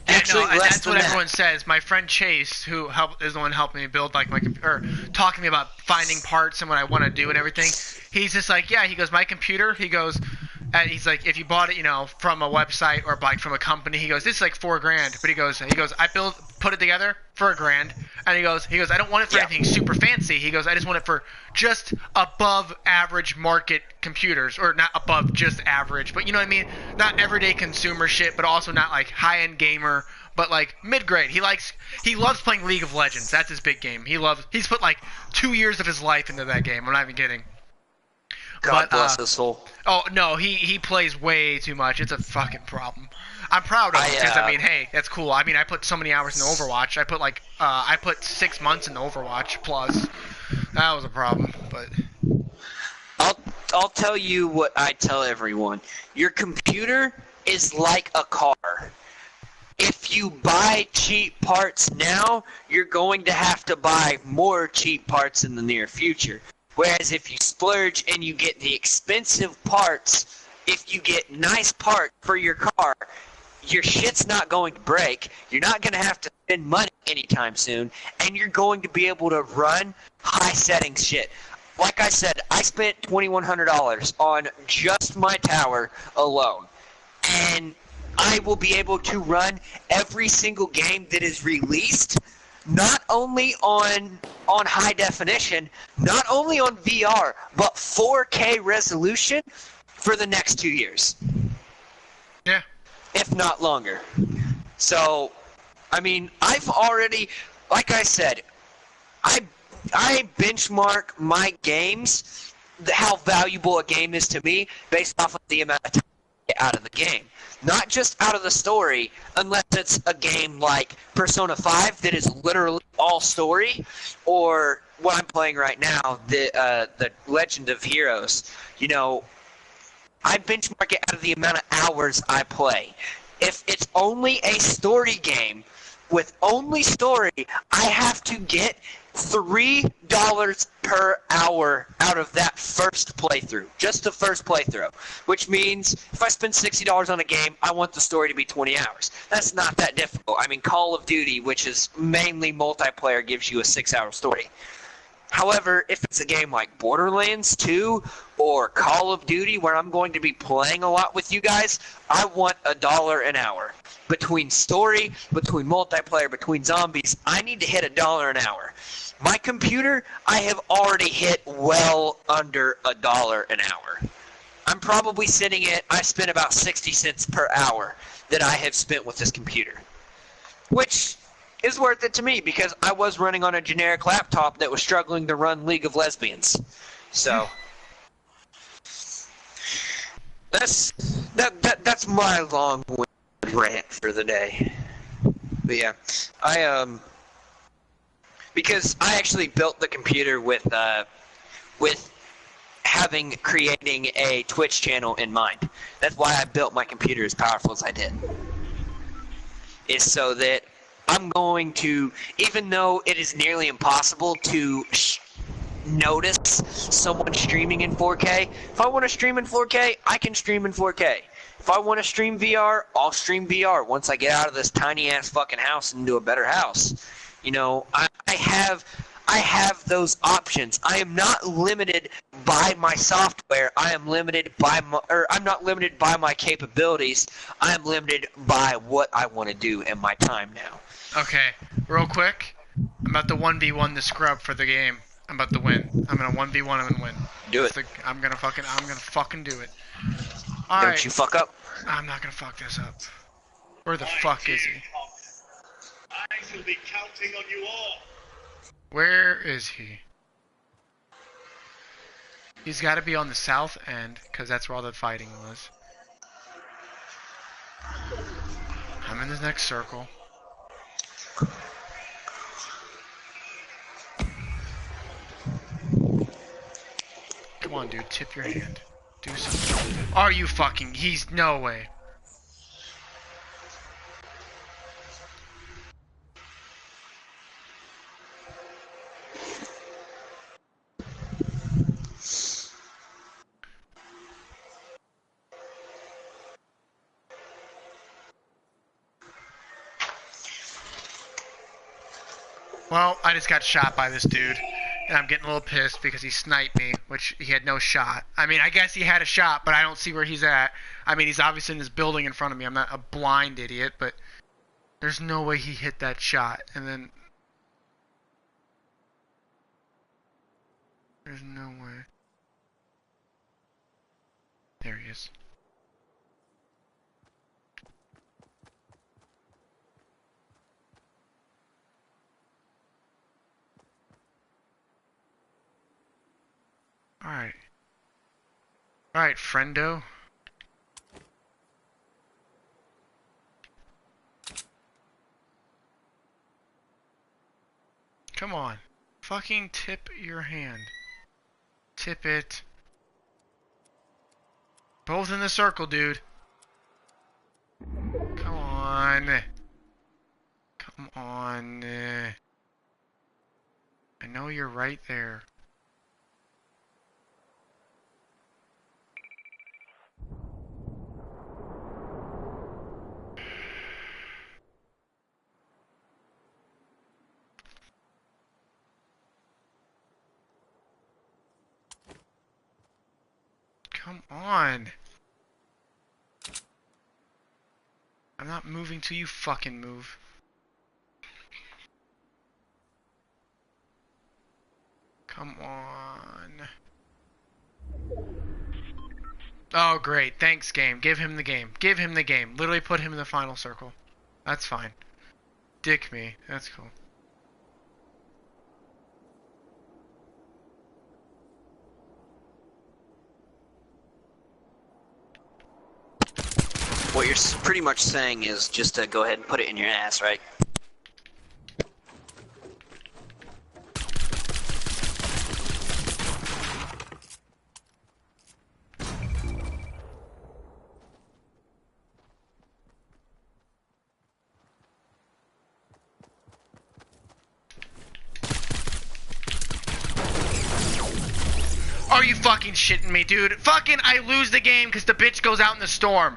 Yeah, Actually, no, and less that's than what that. everyone says. My friend Chase, who is the one helping me build like or talking to me about finding parts and what I want to do and everything. He's just like, yeah. He goes, my computer. He goes, and he's like, if you bought it, from a website or like from a company, he goes, this is like $4,000. But he goes, I put it together for $1,000. And he goes, I don't want it for anything super fancy. He goes, I just want it for just above average market computers, or not above just average, but you know what I mean? Not everyday consumer shit, but also not like high end gamer, but like mid grade. He loves playing League of Legends. That's his big game. He's put like 2 years of his life into that game. I'm not even kidding. God bless his soul. Oh no, he plays way too much. It's a fucking problem. I'm proud of him because hey, that's cool. I mean, I put so many hours into Overwatch. I put 6 months into Overwatch plus. That was a problem, but I'll tell you what I tell everyone. Your computer is like a car. If you buy cheap parts now, you're going to have to buy more cheap parts in the near future. Whereas if you splurge and you get the expensive parts, if you get nice parts for your car, your shit's not going to break, you're not going to have to spend money anytime soon, and you're going to be able to run high settings shit. Like I said, I spent $2,100 on just my tower alone, and I will be able to run every single game that is released, not only on high definition, not only on VR, but 4K resolution for the next 2 years. yeah. If not longer. So, I mean, I've already, like I said, I benchmark my games, how valuable a game is to me, based off of the amount of time I get out of the game. Not just out of the story, unless it's a game like Persona 5 that is literally all story, or what I'm playing right now, the Legend of Heroes. I benchmark it out of the amount of hours I play. If it's only a story game with only story, I have to get $3 per hour out of that first playthrough. Just the first playthrough. Which means if I spend $60 on a game, I want the story to be 20 hours. That's not that difficult. I mean, Call of Duty, which is mainly multiplayer, gives you a 6-hour story. However, if it's a game like Borderlands 2 or Call of Duty, where I'm going to be playing a lot with you guys, I want $1 an hour. Between story, between multiplayer, between zombies, I need to hit $1 an hour. My computer, I have already hit well under $1 an hour. I'm probably I spent about 60 cents per hour that I have spent with this computer. Which is worth it to me because I was running on a generic laptop that was struggling to run League of Lesbians. So that's my long-winded rant for the day. But yeah, because I actually built the computer with creating a Twitch channel in mind. That's why I built my computer as powerful as I did. Is so that I'm going to, even though it is nearly impossible to notice someone streaming in 4K, if I want to stream in 4K, I can stream in 4K. If I want to stream VR, I'll stream VR once I get out of this tiny-ass fucking house and into a better house. I have those options. I am not limited by my software. I'm not limited by my capabilities. I am limited by what I want to do in my time now. Okay, real quick. I'm about to 1v1 the scrub for the game. I'm about to win. I'm gonna 1v1. I'm gonna win. Do it. I'm gonna fucking do it. Don't you fuck up. I'm not gonna fuck this up. Where the fuck is he? I shall be counting on you all. Where is he? He's got to be on the south end, because that's where all the fighting was. I'm in the next circle. Come on, dude. Tip your hand. Do something. Are you fucking? He's no way. Well, I just got shot by this dude, and I'm getting a little pissed because he sniped me, which he had no shot. I mean, I guess he had a shot, but I don't see where he's at. I mean, he's obviously in this building in front of me. I'm not a blind idiot, but there's no way he hit that shot. And then there's no way. There he is. Alright. Alright, friendo. Come on. Fucking tip your hand. Tip it. Both in the circle, dude. Come on. Come on. I know you're right there. Come on. I'm not moving till you fucking move. Come on. Oh, great. Thanks, game. Give him the game. Give him the game. Literally put him in the final circle. That's fine. Dick me. That's cool. What you're pretty much saying is just to go ahead and put it in your ass, right? Are you fucking shitting me, dude? Fucking I lose the game because the bitch goes out in the storm.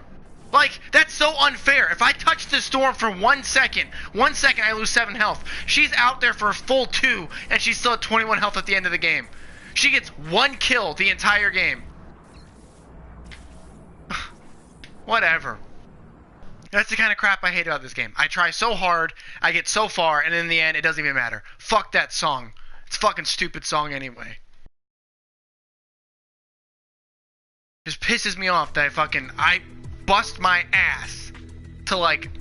Like, that's so unfair. If I touch the storm for 1 second, I lose 7 health. She's out there for a full 2, and she's still at 21 health at the end of the game. She gets 1 kill the entire game. Whatever. That's the kind of crap I hate about this game. I try so hard, I get so far, and in the end, it doesn't even matter. Fuck that song. It's a fucking stupid song anyway. Just pisses me off that I bust my ass to like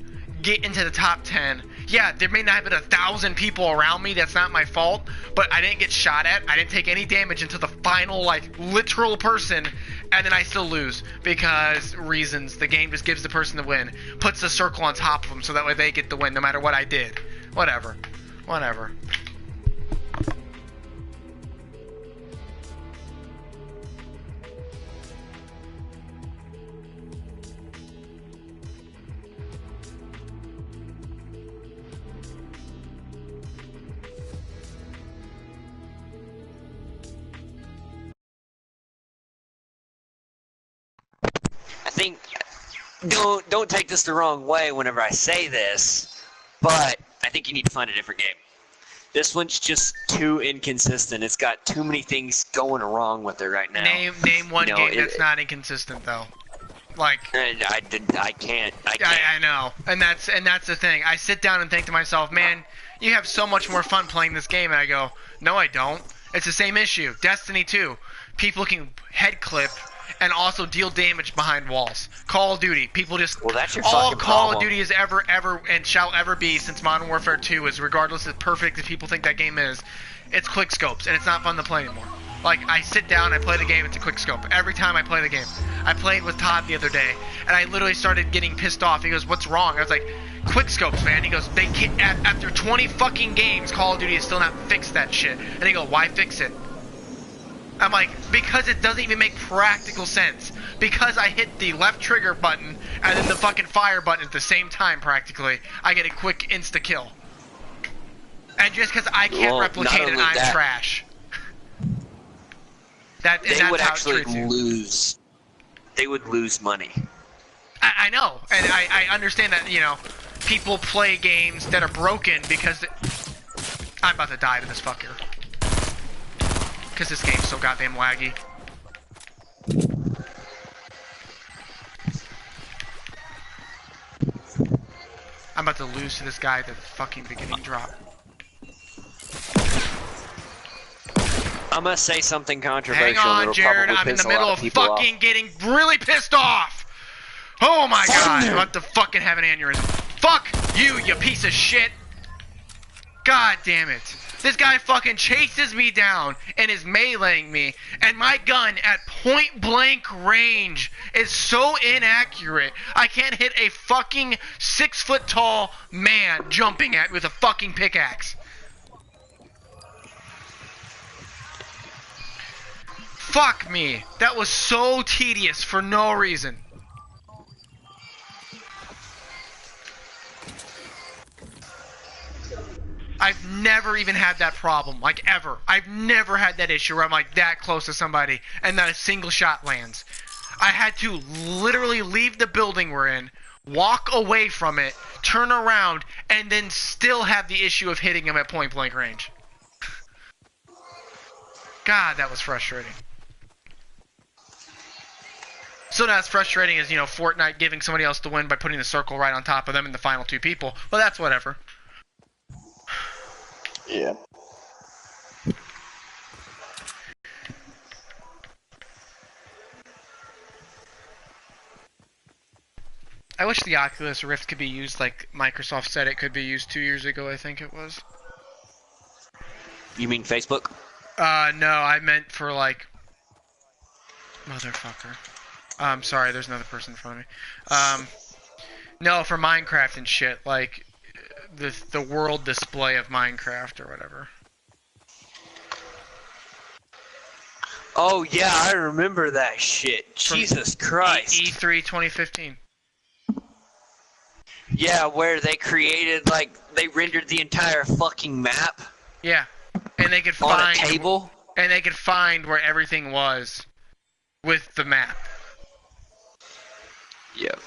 get into the top 10. Yeah, there may not have been 1,000 people around me. That's not my fault. But I didn't get shot at. I didn't take any damage until the final like literal person, and then I still lose because reasons. The game just gives the person the win, puts the circle on top of them so that way they get the win no matter what I did. Whatever. Whatever. I think don't take this the wrong way whenever I say this, but I think you need to find a different game. This one's just too inconsistent. It's got too many things going wrong with it right now. Name one game that's not inconsistent though. Like I can't. I know, and that's the thing. I sit down and think to myself, man, you have so much more fun playing this game, and I go, no, I don't. It's the same issue. Destiny 2, people can head clip and also deal damage behind walls. Call of Duty, people just that's your all fucking Call of problem. Duty is ever and shall ever be since Modern Warfare 2 is regardless as perfect as people think that game is. It's quick scopes and it's not fun to play anymore. Like I sit down, I play the game, it's a quick scope. Every time I play the game. I played with Todd the other day and I literally started getting pissed off. He goes, "What's wrong?" I was like, "Quick scopes, man." He goes, "They can't, after 20 fucking games, Call of Duty has still not fixed that shit." And he go, "Why fix it?" I'm like, because it doesn't even make practical sense. Because I hit the left trigger button and then the fucking fire button at the same time, practically, I get a quick insta kill. And just because I can't replicate it, I'm trash. They would actually lose. They would lose money. I know, and I understand that, you know, people play games that are broken because I'm about to die to this fucker. Because this game's so goddamn laggy. I'm about to lose to this guy at the fucking beginning drop. I'm gonna say something controversial. Hang on, Jared. I'm in the middle of fucking getting really pissed off. Oh my god. I'm about to fucking have an aneurysm. Fuck you, you piece of shit. God damn it. This guy fucking chases me down and is meleeing me, and my gun at point blank range is so inaccurate. I can't hit a fucking 6 foot tall man jumping at me with a fucking pickaxe. Fuck me. That was so tedious for no reason. I've never even had that problem, like ever. I've never had that issue where I'm like that close to somebody and not a single shot lands. I had to literally leave the building we're in, walk away from it, turn around, and then still have the issue of hitting him at point blank range. God, that was frustrating. So not as frustrating as, you know, Fortnite giving somebody else the win by putting the circle right on top of them and the final two people. Well, that's whatever. Yeah. I wish the Oculus Rift could be used like Microsoft said it could be used 2 years ago, I think it was. You mean Facebook? No, I meant for like... Motherfucker. Sorry, there's another person in front of me. No, for Minecraft and shit, like... The world display of Minecraft or whatever. Oh yeah, I remember that shit. Jesus Christ. E3 2015. Yeah, where they created, like, they rendered the entire fucking map. Yeah, and they could on find a table. And they could find where everything was with the map. Yep.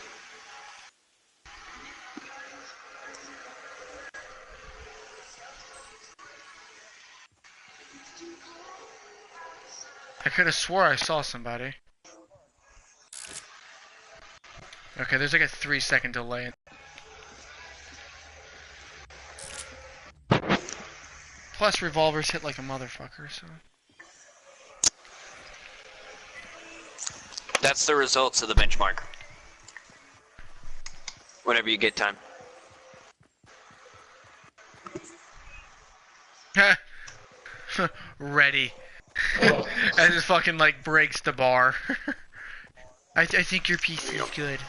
I could have swore I saw somebody. Okay, there's like a 3-second delay. Plus revolvers hit like a motherfucker, so... That's the results of the benchmark. Whenever you get time. Ready. And just fucking like breaks the bar. I think your PC is good.